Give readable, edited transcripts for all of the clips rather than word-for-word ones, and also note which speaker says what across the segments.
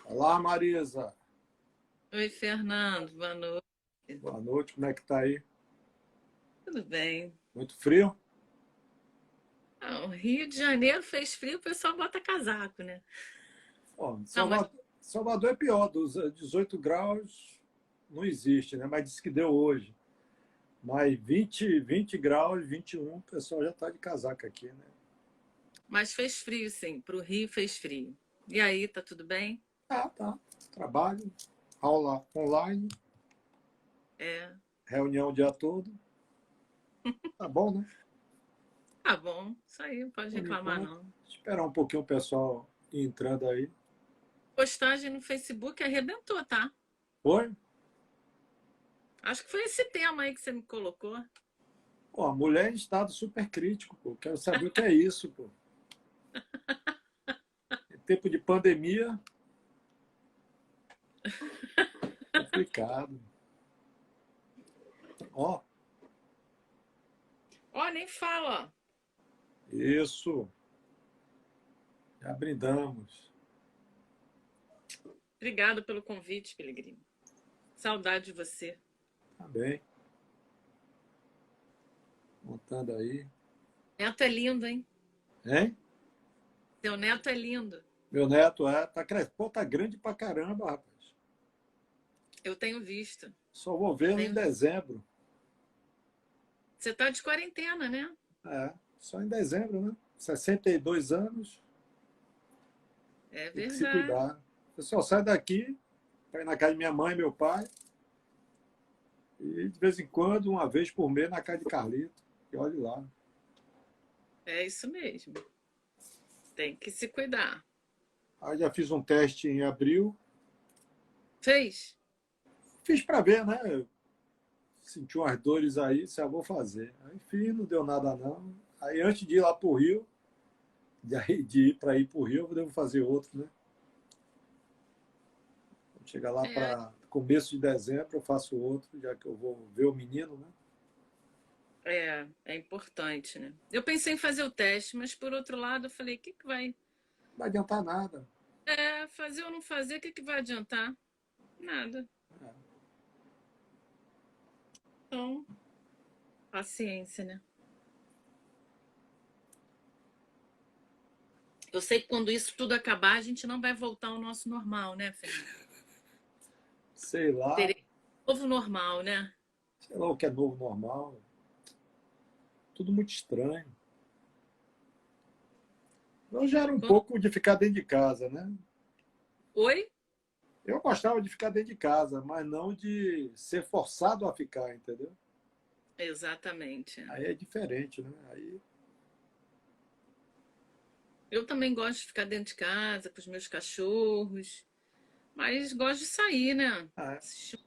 Speaker 1: Olá, Marisa.
Speaker 2: Oi, Fernando, boa noite.
Speaker 1: Boa noite, como é que tá aí?
Speaker 2: Tudo bem?
Speaker 1: Muito frio?
Speaker 2: O Rio de Janeiro fez frio, o pessoal bota casaco, né?
Speaker 1: Ó,
Speaker 2: Não, mas
Speaker 1: Salvador é pior, dos 18 graus não existe, né? Mas disse que deu hoje. Mas 20 graus, 21, o pessoal já tá de casaca aqui, né?
Speaker 2: fez frio, sim. Para o Rio fez frio. E aí, tá tudo bem?
Speaker 1: Ah, tá. Trabalho, aula online,
Speaker 2: É,
Speaker 1: reunião o dia todo. Tá bom, né?
Speaker 2: tá bom. Isso aí, não pode
Speaker 1: Por
Speaker 2: reclamar,
Speaker 1: enquanto,
Speaker 2: não.
Speaker 1: esperar um pouquinho o pessoal ir entrando aí.
Speaker 2: Postagem no Facebook arrebentou, tá?
Speaker 1: Oi?
Speaker 2: Acho que foi esse tema aí que você me colocou.
Speaker 1: Pô, a mulher em estado super crítico, pô. Quero saber o que é isso, pô. Em tempo de pandemia, complicado. Ó,
Speaker 2: Ó, nem fala.
Speaker 1: isso. Já brindamos.
Speaker 2: Obrigado pelo convite, Pelegrino. Saudade de você.
Speaker 1: Tá bem. Montando aí.
Speaker 2: Neto é lindo, hein?
Speaker 1: Hein?
Speaker 2: Seu neto é lindo.
Speaker 1: Meu neto tá crescendo. Pô, tá grande pra caramba, rapaz.
Speaker 2: Eu tenho visto.
Speaker 1: Só vou vê-lo em
Speaker 2: Tenho...
Speaker 1: dezembro.
Speaker 2: Você tá de quarentena, né?
Speaker 1: É, só em dezembro, né? 62 anos,
Speaker 2: É
Speaker 1: tem que se
Speaker 2: verdade.
Speaker 1: cuidar. Eu só saio daqui para ir na casa de minha mãe e meu pai. E de vez em quando, uma vez por mês, na casa de Carlito. E olhe lá.
Speaker 2: É isso mesmo. Tem que se cuidar.
Speaker 1: Aí já fiz um teste em abril.
Speaker 2: Fez?
Speaker 1: Fiz para ver, né? Senti umas dores aí, se eu vou fazer. Aí fiz, não deu nada não. Aí antes de ir lá pro Rio, de ir para ir pro Rio, eu devo fazer outro, né? Quando chegar lá
Speaker 2: É,
Speaker 1: para começo de dezembro, eu faço outro, já que eu vou ver o menino, né?
Speaker 2: é importante, né? Eu pensei em fazer o teste, mas por outro lado, eu falei, o que que vai?
Speaker 1: Não vai adiantar nada.
Speaker 2: Fazer ou não fazer, o que que vai adiantar? Nada. Então, paciência, né? Eu sei que quando isso tudo acabar, a gente não vai voltar ao nosso normal, né, Fernando?
Speaker 1: Sei lá,
Speaker 2: Terei um novo normal, né?
Speaker 1: sei lá o que é novo normal. Tudo muito estranho. Eu já era um
Speaker 2: Quando...
Speaker 1: pouco de ficar dentro de casa, né?
Speaker 2: Oi?
Speaker 1: Eu gostava de ficar dentro de casa, mas não de ser forçado a ficar, entendeu?
Speaker 2: Exatamente.
Speaker 1: Aí é diferente, né? Aí,
Speaker 2: Eu também gosto de ficar dentro de casa com os meus cachorros, mas gosto de sair, né?
Speaker 1: é.
Speaker 2: Assistir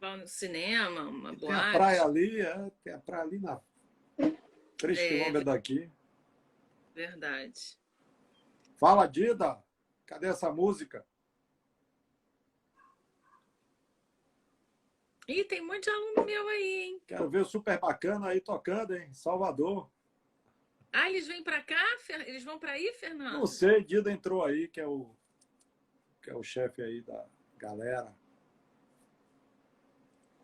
Speaker 2: no cinema, uma
Speaker 1: E tem a praia
Speaker 2: boate.
Speaker 1: ali, tem a praia ali na 3
Speaker 2: É
Speaker 1: quilômetros daqui.
Speaker 2: verdade.
Speaker 1: Fala, Dida! Cadê essa música?
Speaker 2: Ih, tem um monte de aluno meu aí, hein?
Speaker 1: Quero ver o super bacana aí tocando, hein? Salvador.
Speaker 2: Ah, eles vêm pra cá? Eles vão pra aí,
Speaker 1: Não
Speaker 2: Fernando?
Speaker 1: sei, Dida entrou aí, que é o chefe aí da galera.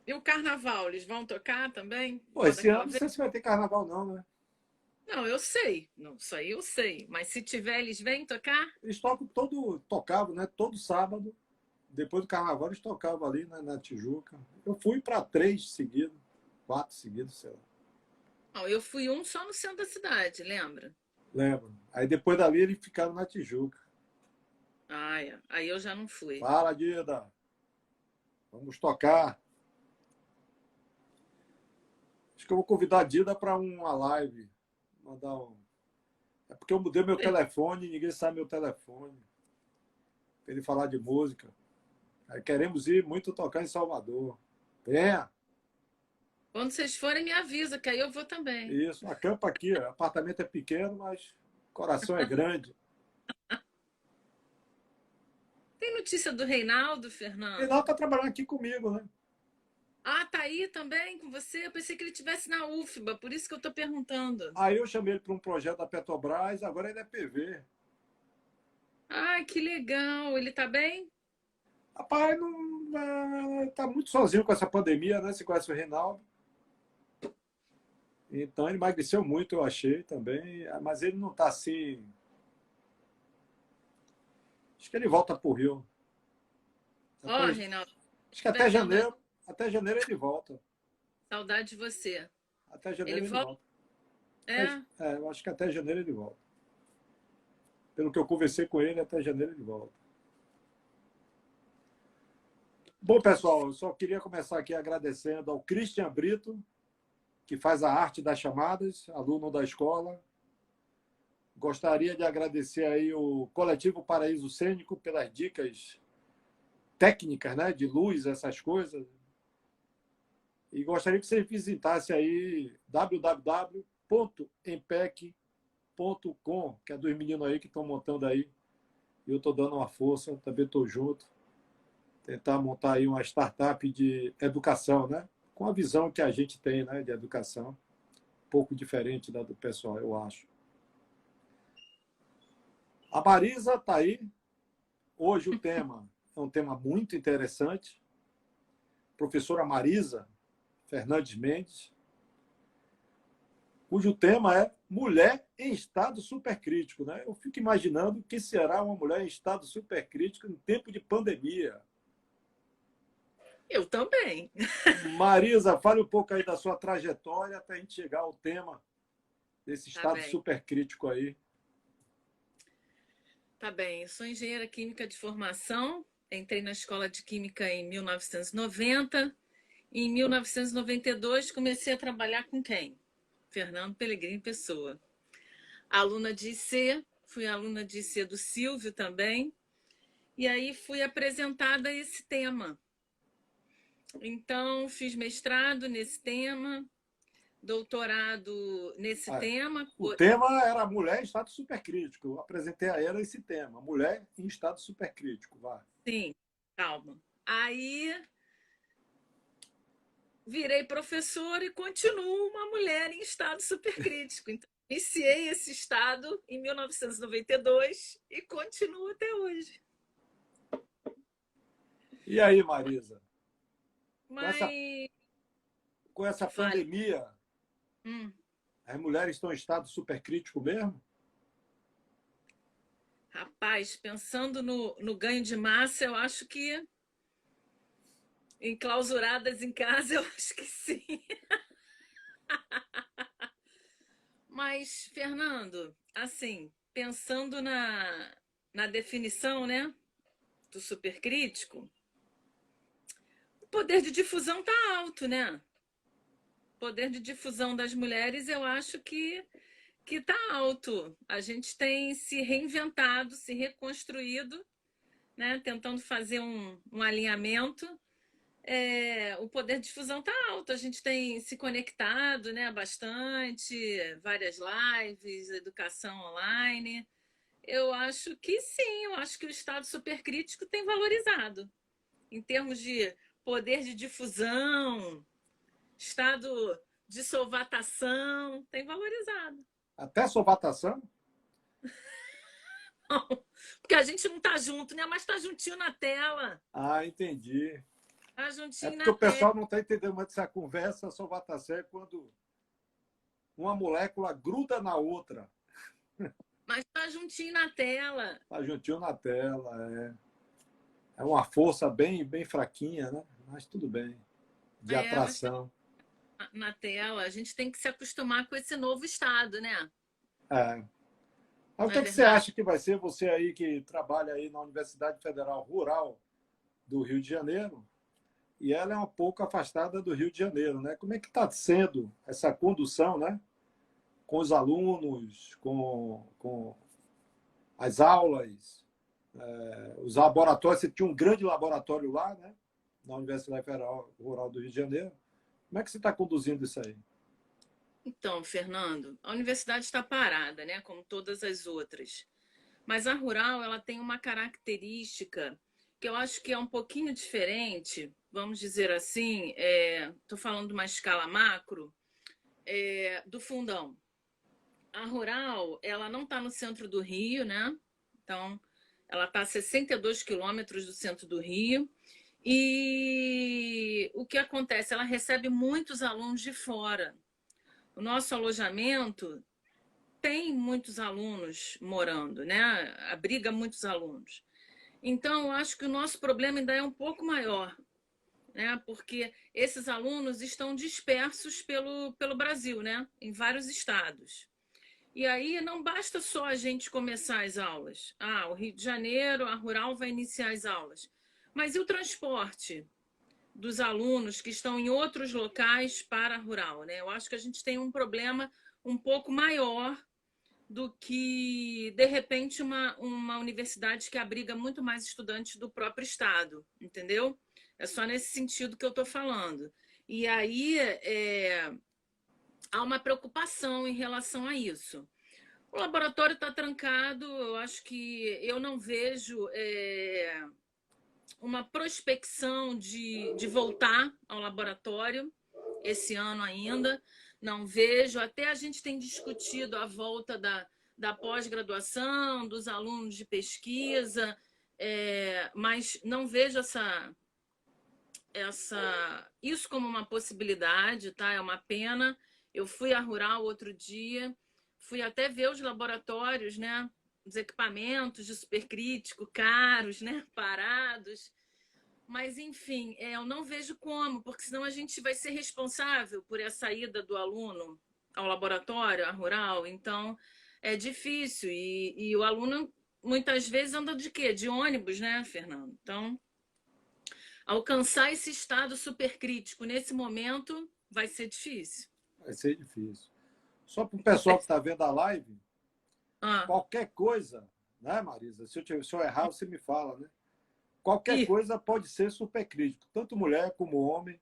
Speaker 2: E o carnaval, eles vão tocar também?
Speaker 1: Pô,
Speaker 2: Igual
Speaker 1: esse ano
Speaker 2: daquela
Speaker 1: não
Speaker 2: vez?
Speaker 1: sei se vai ter carnaval, não, né?
Speaker 2: Não, eu sei. Não, isso aí eu sei. Mas se tiver, eles vêm tocar?
Speaker 1: Eles tocavam, né? Todo sábado. Depois do carnaval, eles tocavam ali, né, na Tijuca. Eu fui para 3 seguidos, 4 seguidos, sei lá.
Speaker 2: Não, eu fui um só no centro da cidade, lembra?
Speaker 1: Lembro. Aí depois dali, eles ficaram na Tijuca.
Speaker 2: Ah, é. Aí eu já não fui.
Speaker 1: Fala, Dida. Vamos tocar. Acho que eu vou convidar a Dida para uma live. Mandar um. É porque eu mudei meu telefone, ninguém sabe meu telefone. Para ele falar de música. Aí queremos ir muito tocar em Salvador. Venha!
Speaker 2: Quando vocês forem, me avisa, que aí eu vou também.
Speaker 1: Isso, acampa aqui. O apartamento é pequeno, mas o coração é grande.
Speaker 2: Tem notícia do Reinaldo,
Speaker 1: E não
Speaker 2: Fernando?
Speaker 1: está trabalhando aqui comigo, né?
Speaker 2: Ah, tá aí também com você? Eu pensei que ele estivesse na UFBA, por isso que eu tô perguntando.
Speaker 1: Aí eu chamei ele para um projeto da Petrobras, agora ele é PV.
Speaker 2: Ah, que legal. Ele tá bem?
Speaker 1: Rapaz, não, tá muito sozinho com essa pandemia, né? Você conhece o Reinaldo. Então ele emagreceu muito, eu achei também. Mas ele não tá assim. Acho que ele volta pro Rio.
Speaker 2: Ó,
Speaker 1: Depois,
Speaker 2: Reinaldo,
Speaker 1: acho que
Speaker 2: tiver saudade,
Speaker 1: até janeiro ele volta.
Speaker 2: saudade de você.
Speaker 1: Até
Speaker 2: Ele
Speaker 1: janeiro ele
Speaker 2: volta?
Speaker 1: volta.
Speaker 2: É?
Speaker 1: Eu acho que até janeiro ele volta. Pelo que eu conversei com ele, até janeiro ele volta. Bom, pessoal, eu só queria começar aqui agradecendo ao Christian Brito, que faz a arte das chamadas, aluno da escola. Gostaria de agradecer aí o Coletivo Paraíso Cênico pelas dicas técnicas, né, de luz, essas coisas. E gostaria que você visitasse aí www.empec.com, que é dos meninos aí que estão montando aí. E eu estou dando uma força, também estou junto. Tentar montar aí uma startup de educação, né? Com a visão que a gente tem, né, de educação, um pouco diferente da do pessoal, eu acho. A Marisa está aí. Hoje o tema é um tema muito interessante. Professora Marisa Fernandes Mendes, cujo tema é mulher em estado supercrítico, né? Eu fico imaginando o que será uma mulher em estado supercrítico em tempo de pandemia.
Speaker 2: Eu também.
Speaker 1: Marisa, fale um pouco aí da sua trajetória até a gente chegar ao tema desse
Speaker 2: Tá
Speaker 1: estado
Speaker 2: bem,
Speaker 1: supercrítico aí.
Speaker 2: tá bem. Eu sou engenheira química de formação. Entrei na escola de química em 1990. Em 1992, comecei a trabalhar com quem? Fernando Pellegrini Pessoa. Aluna de IC, fui aluna de IC do Silvio também. E aí fui apresentada a esse tema. Então, fiz mestrado nesse tema, doutorado nesse
Speaker 1: Ah,
Speaker 2: tema.
Speaker 1: o tema era mulher em estado supercrítico. Eu apresentei a ela esse tema, mulher em estado supercrítico. Vai.
Speaker 2: Sim, calma. Aí virei professora e continuo uma mulher em estado supercrítico. Então, iniciei esse estado em 1992 e continuo até hoje.
Speaker 1: E aí, Marisa, com essa,
Speaker 2: Mas,
Speaker 1: com essa
Speaker 2: fale.
Speaker 1: pandemia,
Speaker 2: Hum,
Speaker 1: as mulheres estão em estado supercrítico mesmo?
Speaker 2: rapaz, pensando no ganho de massa, eu acho que enclausuradas em casa, eu acho que sim. Mas, Fernando, assim, pensando na definição, né, do supercrítico, o poder de difusão tá alto, né? O poder de difusão das mulheres, eu acho que tá alto. A gente tem se reinventado, se reconstruído, né, tentando fazer um alinhamento. O poder de difusão está alto, a gente tem se conectado, né, bastante, várias lives, educação online. Eu acho que sim, eu acho que o Estado supercrítico tem valorizado. Em termos de poder de difusão, estado de solvatação, tem valorizado.
Speaker 1: Até sovatação?
Speaker 2: Porque a gente não está junto, né? Mas está juntinho na tela.
Speaker 1: Ah, entendi.
Speaker 2: Está
Speaker 1: É
Speaker 2: juntinho
Speaker 1: porque
Speaker 2: na
Speaker 1: o
Speaker 2: tela.
Speaker 1: pessoal não está entendendo muito essa conversa. A sovatação é quando uma molécula gruda na outra.
Speaker 2: Mas está juntinho na tela.
Speaker 1: Está juntinho na tela. É uma força bem, bem fraquinha, né? Mas tudo bem. De
Speaker 2: Mas tá
Speaker 1: atração.
Speaker 2: na tela. A gente tem que se acostumar com esse novo estado, né?
Speaker 1: É. Mas o
Speaker 2: Não
Speaker 1: que,
Speaker 2: é
Speaker 1: é que você
Speaker 2: verdade?
Speaker 1: acha que vai ser você aí que trabalha aí na Universidade Federal Rural do Rio de Janeiro? E ela é um pouco afastada do Rio de Janeiro, né? Como é que está sendo essa condução, né? Com os alunos, com as aulas, os laboratórios. Você tinha um grande laboratório lá, né? Na Universidade Federal Rural do Rio de Janeiro. Como é que você está conduzindo isso aí?
Speaker 2: Então, Fernando, a universidade está parada, né? Como todas as outras. Mas a rural, ela tem uma característica que eu acho que é um pouquinho diferente, vamos dizer assim, estou falando de uma escala macro, do fundão. A rural, ela não está no centro do Rio, né? Então, Ela está a 62 quilômetros do centro do Rio. E o que acontece? Ela recebe muitos alunos de fora. O nosso alojamento tem muitos alunos morando, né? Abriga muitos alunos. Então, eu acho que o nosso problema ainda é um pouco maior, né? Porque esses alunos estão dispersos pelo Brasil, né? Em vários estados. E aí não basta só a gente começar as aulas. Ah, o Rio de Janeiro, a Rural vai iniciar as aulas. Mas e o transporte dos alunos que estão em outros locais para a Rural, né? Eu acho que a gente tem um problema um pouco maior do que, de repente, uma universidade que abriga muito mais estudantes do próprio estado, entendeu? É só nesse sentido que eu estou falando. E aí há uma preocupação em relação a isso. O laboratório está trancado, eu acho que eu não vejo uma prospecção de voltar ao laboratório esse ano ainda. Não vejo. Até a gente tem discutido a volta da pós-graduação, dos alunos de pesquisa, mas não vejo isso como uma possibilidade, tá? É uma pena. Eu fui à Rural outro dia, fui até ver os laboratórios, né? Os equipamentos de supercrítico caros, né? Parados. Mas, enfim, eu não vejo como, porque senão a gente vai ser responsável por essa ida do aluno ao laboratório, à Rural. Então, é difícil. E o aluno, muitas vezes, anda de quê? De ônibus, né, Fernando? Então, alcançar esse estado supercrítico nesse momento vai ser difícil.
Speaker 1: Vai ser difícil. Só para o pessoal que está vendo a live,
Speaker 2: Ah,
Speaker 1: qualquer coisa, né, Marisa? Se eu errar, você me fala, né? Qualquer
Speaker 2: e
Speaker 1: coisa pode ser supercrítico, tanto mulher como homem,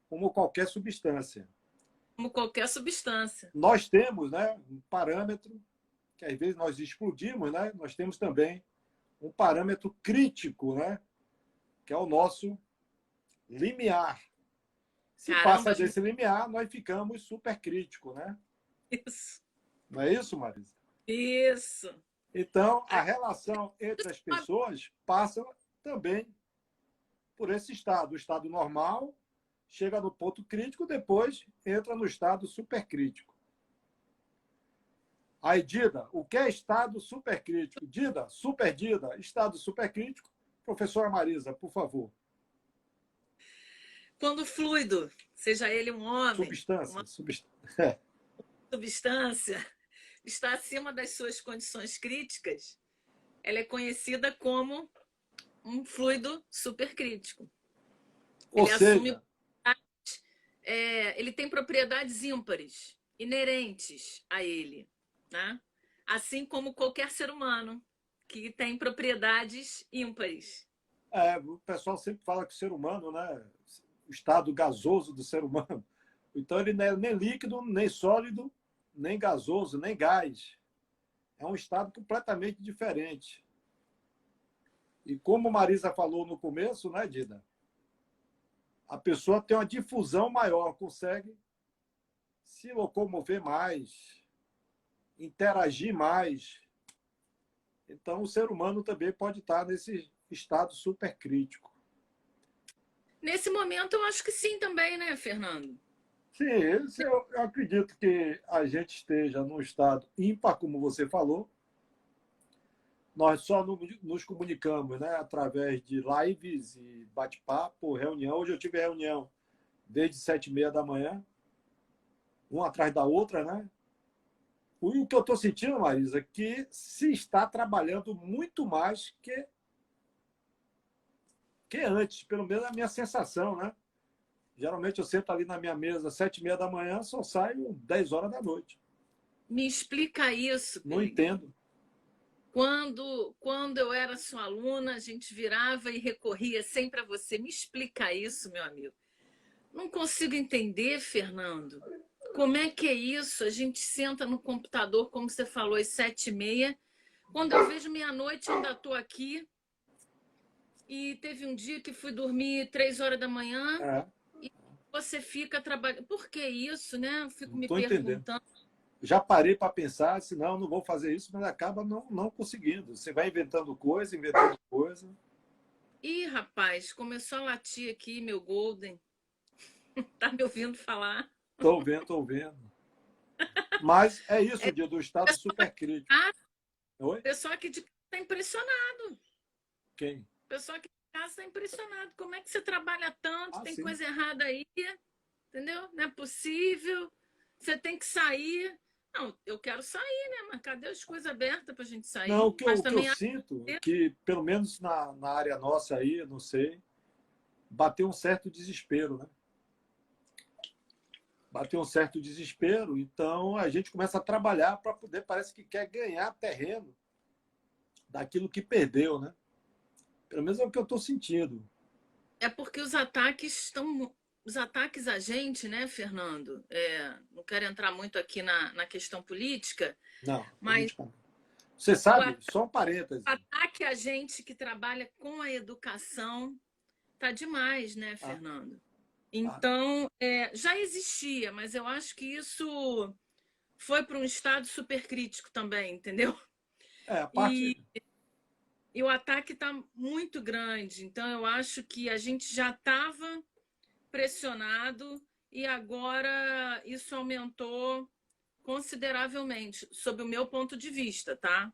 Speaker 1: como qualquer substância.
Speaker 2: como qualquer substância.
Speaker 1: Nós temos, né, um parâmetro que às vezes nós explodimos, né? Nós temos também um parâmetro crítico, né? Que é o nosso limiar. Se
Speaker 2: Caramba,
Speaker 1: passa desse limiar, nós ficamos supercríticos, né?
Speaker 2: isso.
Speaker 1: Não é isso, Marisa?
Speaker 2: Isso.
Speaker 1: Então, a relação entre as pessoas passa também por esse estado. O estado normal chega no ponto crítico, depois entra no estado supercrítico. Aí, Dida, o que é estado supercrítico? Dida, super Dida, estado supercrítico. Professora Marisa, por favor.
Speaker 2: Quando o fluido, seja ele um homem,
Speaker 1: Substância.
Speaker 2: uma substância, está acima das suas condições críticas, ela é conhecida como um fluido supercrítico.
Speaker 1: Ou
Speaker 2: Ele assume,
Speaker 1: seja,
Speaker 2: ele tem propriedades ímpares, inerentes a ele, né? Assim como qualquer ser humano que tem propriedades ímpares.
Speaker 1: o pessoal sempre fala que o ser humano, né? O estado gasoso do ser humano. Então, ele não é nem líquido, nem sólido, nem gasoso, nem gás. É um estado completamente diferente. E como Marisa falou no começo, né, Dida? A pessoa tem uma difusão maior, consegue se locomover mais, interagir mais. Então, o ser humano também pode estar nesse estado supercrítico.
Speaker 2: Nesse momento, eu acho que sim também, né, Fernando?
Speaker 1: Sim, eu acredito que a gente esteja num estado ímpar, como você falou. Nós só nos comunicamos, né, através de lives e bate-papo, reunião. Hoje eu tive reunião desde 7h30 da manhã, uma atrás da outra, né? O que eu estou sentindo, Marisa, é que se está trabalhando muito mais que antes, pelo menos é a minha sensação, né? Geralmente eu sento ali na minha mesa às 7h30 da manhã, só saio 10 horas da noite.
Speaker 2: Me explica isso,
Speaker 1: Não
Speaker 2: Pedro.
Speaker 1: entendo.
Speaker 2: Quando eu era sua aluna, a gente virava e recorria sempre a você. Me explica isso, meu amigo. Não consigo entender, Fernando. Como é que é isso? A gente senta no computador, como você falou, às 7h30. Quando eu vejo meia-noite, ainda estou aqui. E teve um dia que fui dormir 3 horas da manhã
Speaker 1: É,
Speaker 2: e você fica trabalhando. Por que isso, né? Eu fico
Speaker 1: não
Speaker 2: me
Speaker 1: estou entendendo.
Speaker 2: perguntando.
Speaker 1: já parei para pensar, se não, não vou fazer isso, mas acaba não conseguindo. Você vai inventando coisa, inventando coisa.
Speaker 2: Ih, rapaz, começou a latir aqui, meu Golden. Tá me ouvindo falar?
Speaker 1: Estou vendo, estou vendo. Mas é isso,
Speaker 2: É,
Speaker 1: o dia do estado supercrítico.
Speaker 2: ah,
Speaker 1: Oi?
Speaker 2: o pessoal aqui de casa está impressionado.
Speaker 1: Quem?
Speaker 2: O pessoal aqui de casa está impressionado. Como é que você trabalha tanto?
Speaker 1: Ah,
Speaker 2: Tem
Speaker 1: sim.
Speaker 2: coisa errada aí, entendeu? Não é possível. Você tem que sair. Não, eu quero sair, né? Mas cadê as coisas abertas para a gente
Speaker 1: Não,
Speaker 2: sair? Mas
Speaker 1: o que eu
Speaker 2: também
Speaker 1: sinto é que, pelo menos na área nossa aí, eu não sei, bateu um certo desespero, né? Bateu um certo desespero, então a gente começa a trabalhar para poder, parece que quer ganhar terreno daquilo que perdeu, né? Pelo menos é o que eu estou sentindo.
Speaker 2: é porque os ataques estão. Os ataques a gente, né, Fernando? Não quero entrar muito aqui na questão política,
Speaker 1: Não,
Speaker 2: mas
Speaker 1: política não. Você
Speaker 2: o
Speaker 1: sabe, só um parêntese.
Speaker 2: ataque a gente que trabalha com a educação tá demais, né,
Speaker 1: Ah,
Speaker 2: Fernando?
Speaker 1: ah,
Speaker 2: Então, já existia, mas eu acho que isso foi para um estado supercrítico também, entendeu?
Speaker 1: a parte.
Speaker 2: E, e o ataque está muito grande. Então, eu acho que a gente já estava pressionado e agora isso aumentou consideravelmente, sob o meu ponto de vista, tá?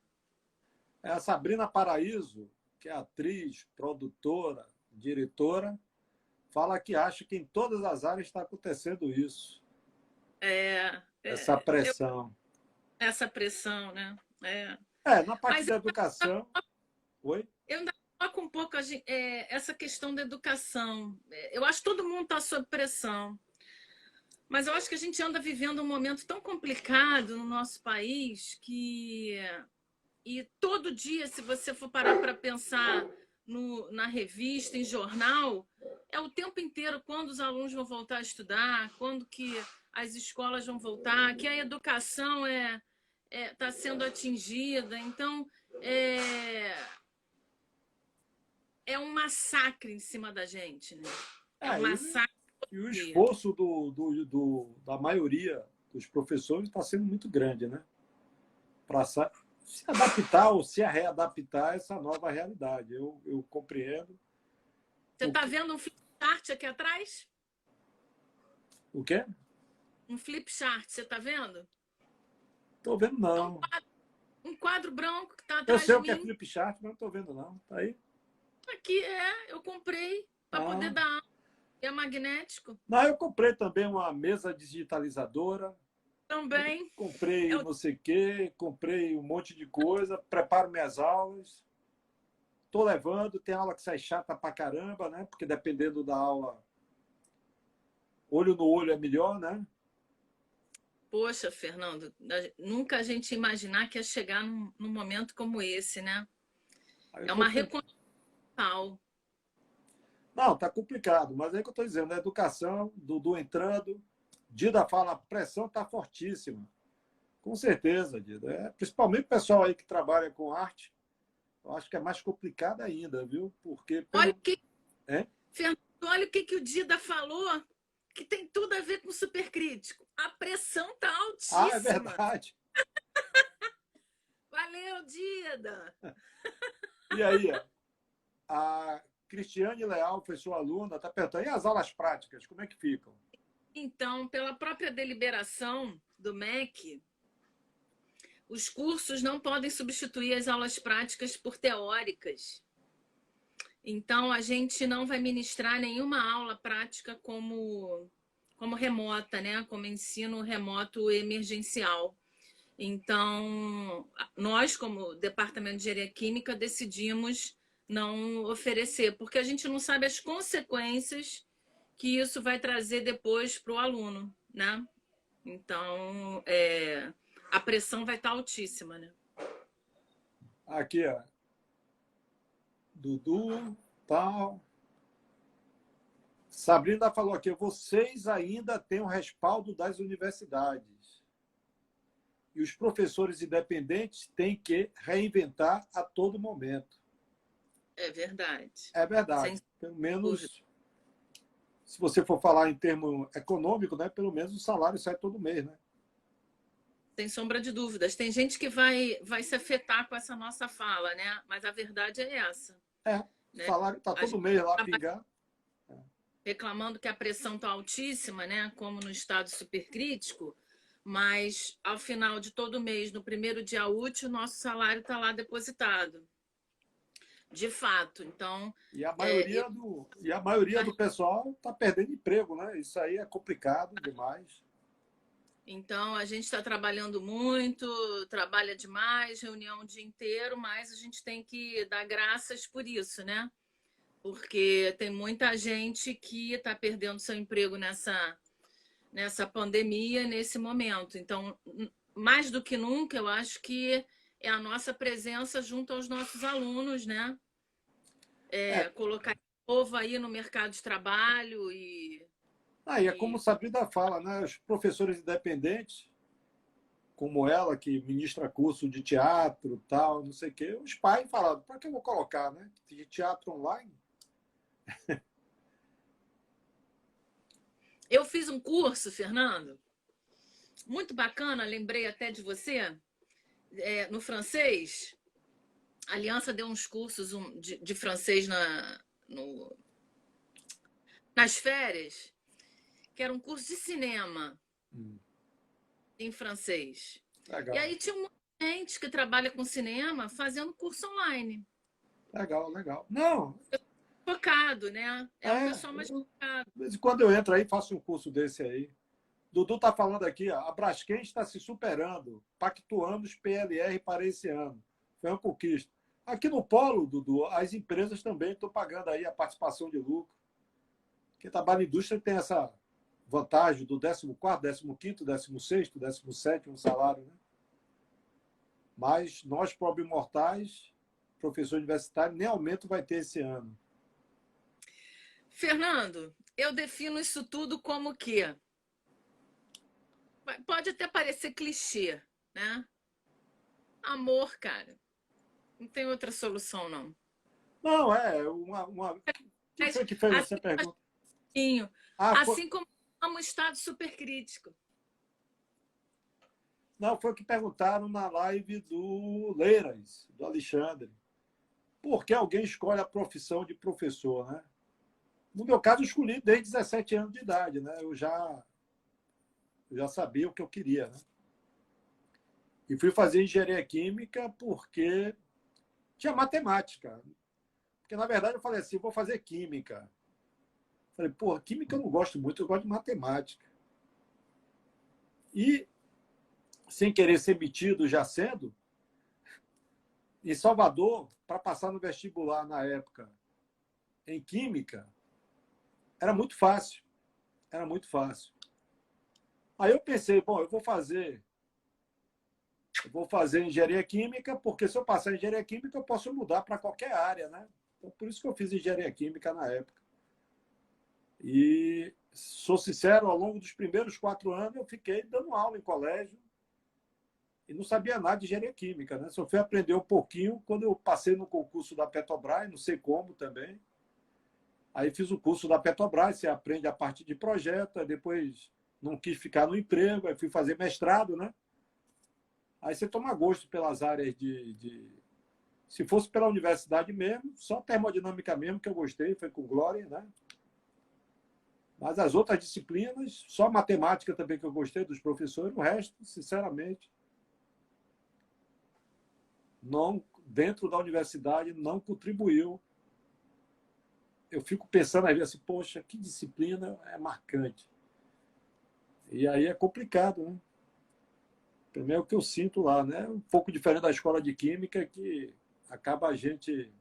Speaker 1: É a Sabrina Paraíso, que é atriz, produtora, diretora, fala que acha que em todas as áreas está acontecendo isso,
Speaker 2: É,
Speaker 1: essa
Speaker 2: é,
Speaker 1: pressão.
Speaker 2: essa pressão, né? É.
Speaker 1: Na parte
Speaker 2: Mas
Speaker 1: da educação. Oi?
Speaker 2: eu ainda coloco um pouco essa questão da educação. Eu acho que todo mundo está sob pressão, mas eu acho que a gente anda vivendo um momento tão complicado no nosso país que e todo dia, se você for parar para pensar na revista, em jornal, é o tempo inteiro quando os alunos vão voltar a estudar, quando que as escolas vão voltar, que a educação está sendo atingida. Então, é, é um massacre em cima da gente, né? É um
Speaker 1: É,
Speaker 2: massacre
Speaker 1: e o
Speaker 2: todo dia.
Speaker 1: esforço da maioria dos professores está sendo muito grande, né? Para se adaptar ou se readaptar a essa nova realidade. Eu compreendo.
Speaker 2: Você está
Speaker 1: Porque,
Speaker 2: vendo um flip chart aqui atrás?
Speaker 1: o quê?
Speaker 2: Um flip chart, você está vendo?
Speaker 1: Estou vendo,
Speaker 2: É um
Speaker 1: não.
Speaker 2: quadro, um quadro branco que está
Speaker 1: Eu
Speaker 2: atrás
Speaker 1: sei
Speaker 2: de
Speaker 1: o que é
Speaker 2: mim.
Speaker 1: flip chart, mas não estou vendo, não. Tá aí?
Speaker 2: Aqui eu comprei para poder
Speaker 1: Ah.
Speaker 2: dar aula. É magnético
Speaker 1: Não, eu comprei também uma mesa digitalizadora,
Speaker 2: também. É
Speaker 1: comprei
Speaker 2: o
Speaker 1: não sei o quê, comprei um monte de coisa, preparo minhas aulas. Estou levando, tem aula que sai chata pra caramba, né? Porque dependendo da aula, olho no olho é melhor, né?
Speaker 2: Poxa, Fernando, nunca a gente imaginar que ia chegar num momento como esse, né?
Speaker 1: Aí eu
Speaker 2: É
Speaker 1: tô
Speaker 2: uma
Speaker 1: tentando.
Speaker 2: reconstrução.
Speaker 1: Não, tá complicado, mas é o que eu estou dizendo, a educação, Dudu entrando, Dida fala, a pressão está fortíssima. Com certeza, Dida. Principalmente o pessoal aí que trabalha com arte, eu acho que é mais complicado ainda, viu? Porque
Speaker 2: Olha o
Speaker 1: pelo.
Speaker 2: que,
Speaker 1: É?
Speaker 2: Fernando, olha o que o Dida falou, que tem tudo a ver com o supercrítico. A pressão está
Speaker 1: Ah, é
Speaker 2: altíssima.
Speaker 1: verdade.
Speaker 2: Valeu, Dida.
Speaker 1: E aí, a Cristiane Leal foi sua aluna, está perguntando, e as aulas práticas, como é que ficam?
Speaker 2: Então, pela própria deliberação do MEC, os cursos não podem substituir as aulas práticas por teóricas. Então, a gente não vai ministrar nenhuma aula prática como remota, né? Como ensino remoto emergencial. Então, nós, como Departamento de Engenharia Química, decidimos não oferecer, porque a gente não sabe as consequências que isso vai trazer depois para o aluno, né? Então, a pressão vai estar altíssima, né?
Speaker 1: Aqui, ó, Dudu, tal. Sabrina falou aqui, vocês ainda têm o respaldo das universidades. E os professores independentes têm que reinventar a todo momento.
Speaker 2: É verdade.
Speaker 1: É
Speaker 2: Sem
Speaker 1: verdade. Pelo
Speaker 2: dúvida.
Speaker 1: menos, se você for falar em termo econômico, né, pelo menos o salário sai todo mês, né?
Speaker 2: sem sombra de dúvidas. Tem gente que vai se afetar com essa nossa fala, né? Mas a verdade é essa,
Speaker 1: É,
Speaker 2: né?
Speaker 1: salário tá
Speaker 2: A
Speaker 1: todo
Speaker 2: gente
Speaker 1: mês lá
Speaker 2: tá
Speaker 1: pingar.
Speaker 2: reclamando que a pressão está altíssima, né? Como no estado supercrítico, mas ao final de todo mês, no primeiro dia útil, nosso salário está lá depositado. De fato. Então,
Speaker 1: E a
Speaker 2: eu
Speaker 1: maioria do pessoal está perdendo emprego, né? Isso aí é complicado demais.
Speaker 2: Então, a gente está trabalhando muito, trabalha demais, reunião o dia inteiro, mas a gente tem que dar graças por isso, né? Porque tem muita gente que está perdendo seu emprego nessa pandemia, nesse momento. Então, mais do que nunca, eu acho que é a nossa presença junto aos nossos alunos, né?
Speaker 1: É,
Speaker 2: Colocar povo aí no mercado de trabalho
Speaker 1: aí é como
Speaker 2: e
Speaker 1: Sabrina fala, né? Os professores independentes, como ela, que ministra curso de teatro, tal, não sei o quê, os pais falaram, para que eu vou colocar, né? De teatro online?
Speaker 2: eu fiz um curso, Fernando, muito bacana, lembrei até de você, no francês. A Aliança deu uns cursos de francês nas férias, que era um curso de cinema
Speaker 1: Hum,
Speaker 2: em francês. E
Speaker 1: legal,
Speaker 2: aí tinha um monte de gente que trabalha com cinema fazendo curso online.
Speaker 1: legal, legal. Não,
Speaker 2: Focado, né? É um pessoal mais
Speaker 1: eu,
Speaker 2: focado.
Speaker 1: de vez em quando eu entro aí, faço um curso desse aí. Dudu está falando aqui, ó, a Braskem está se superando. Pactuamos PLR para esse ano. Foi uma conquista. Aqui no Polo, Dudu, as empresas também estão pagando aí a participação de lucro. Quem trabalha na indústria tem essa vantagem do 14º, 15º, 16º, 17º salário. Né? Mas nós, pobres mortais, professor universitário, nem aumento vai ter esse ano.
Speaker 2: Fernando, eu defino isso tudo como que pode até parecer clichê, né? Amor, cara. Não tem outra solução, não.
Speaker 1: Não, é uma. Quem
Speaker 2: Mas
Speaker 1: foi que fez essa
Speaker 2: assim,
Speaker 1: pergunta?
Speaker 2: baixinho,
Speaker 1: Ah, foi,
Speaker 2: assim como amo o estado supercrítico.
Speaker 1: não, foi o que perguntaram na live do Leiras, do Alexandre. Por que alguém escolhe a profissão de professor, né? No meu caso, eu escolhi desde 17 anos de idade, né? Eu já sabia o que eu queria, né? E fui fazer engenharia química porque tinha matemática. Porque, na verdade, eu falei assim, vou fazer química. Falei, pô, química eu não gosto muito, eu gosto de matemática. E, sem querer ser metido já sendo, em Salvador, para passar no vestibular na época em química, era muito fácil. Era muito fácil. Aí eu pensei, bom, eu vou fazer engenharia química, porque se eu passar em engenharia química, eu posso mudar para qualquer área, né? Então, por isso que eu fiz engenharia química na época. E, sou sincero, ao longo dos primeiros 4 anos, eu fiquei dando aula em colégio e não sabia nada de engenharia química, né? Só fui aprender um pouquinho quando eu passei no concurso da Petrobras, não sei como também. Aí fiz o curso da Petrobras, você aprende a parte de projeto, depois não quis ficar no emprego, aí fui fazer mestrado, né? Aí você toma gosto pelas áreas Se fosse pela universidade mesmo, só termodinâmica mesmo que eu gostei, foi com Glória, né? Mas as outras disciplinas, só matemática também que eu gostei dos professores, o resto, sinceramente, não, dentro da universidade, não contribuiu. Eu fico pensando às vezes assim, poxa, que disciplina é marcante. E aí é complicado, né? Primeiro é o que eu sinto lá, né? Um pouco diferente da escola de química, que acaba a gente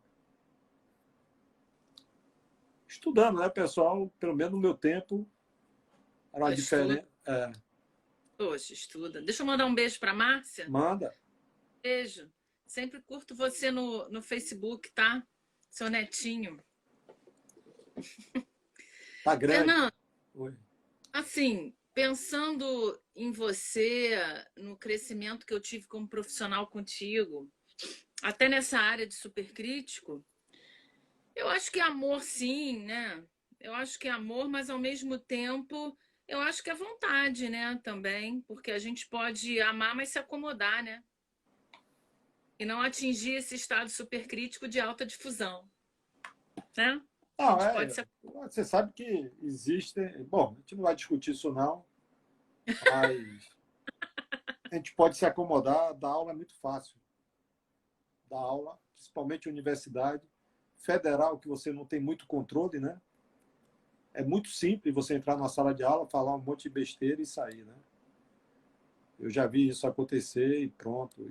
Speaker 1: estudando, né, pessoal? Pelo menos no meu tempo, era uma
Speaker 2: Estuda,
Speaker 1: diferença. É,
Speaker 2: poxa, estuda. Deixa eu mandar um beijo para Márcia.
Speaker 1: manda,
Speaker 2: Beijo. Sempre curto você no Facebook, tá? Seu netinho.
Speaker 1: tá grande.
Speaker 2: Fernando,
Speaker 1: Oi.
Speaker 2: assim, pensando em você, no crescimento que eu tive como profissional contigo, até nessa área de supercrítico, eu acho que é amor, sim, né? Eu acho que é amor, mas ao mesmo tempo Eu acho que é vontade, né, também, porque a gente pode amar, mas se acomodar, né? E não atingir esse estado supercrítico de alta difusão, né? A
Speaker 1: Não,
Speaker 2: gente pode se...
Speaker 1: você sabe que existem. Bom, a gente não vai discutir isso, não, mas a gente pode se acomodar. Dar aula é muito fácil. Dar aula, principalmente universidade federal, que você não tem muito controle, né? É muito simples você entrar na sala de aula, falar um monte de besteira e sair, né? Eu já vi isso acontecer e pronto.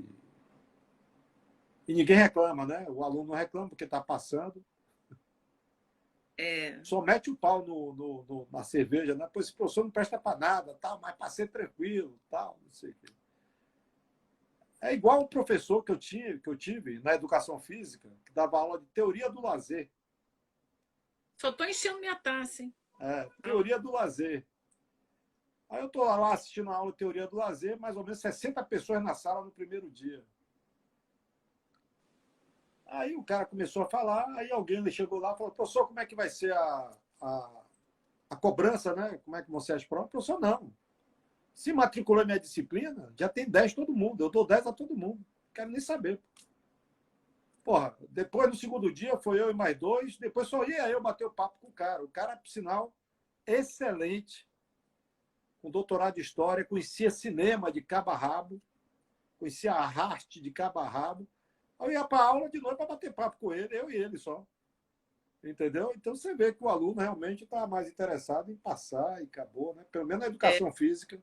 Speaker 1: E ninguém reclama, né? O aluno não reclama porque está passando.
Speaker 2: É,
Speaker 1: Só mete o pau na cerveja, né? Pois esse professor não presta para nada, tal, mas passei tranquilo, tal, não sei o quê. É igual o professor que eu tive na educação física, que dava aula de teoria do lazer.
Speaker 2: só tô enchendo minha taça, hein?
Speaker 1: Teoria do lazer. Aí eu estou lá assistindo a aula de teoria do lazer, mais ou menos 60 pessoas na sala no primeiro dia. Aí o cara começou a falar, aí alguém chegou lá e falou, professor, como é que vai ser a cobrança, né? Como é que vão ser as provas? Professor, não. Se matriculou em minha disciplina, já tem 10 todo mundo. Eu dou 10 a todo mundo. Não quero nem saber. Porra, depois no segundo dia foi eu e mais dois, depois só ia eu bater o papo com o cara. O cara, por sinal, excelente, com doutorado de história, conhecia cinema de cabo a rabo, conhecia a arte de cabo a rabo. Aí eu ia para a aula de noite para bater papo com ele, eu e ele só. Entendeu? Então você vê que o aluno realmente está mais interessado em passar e acabou, né? Pelo menos na
Speaker 2: É,
Speaker 1: educação física.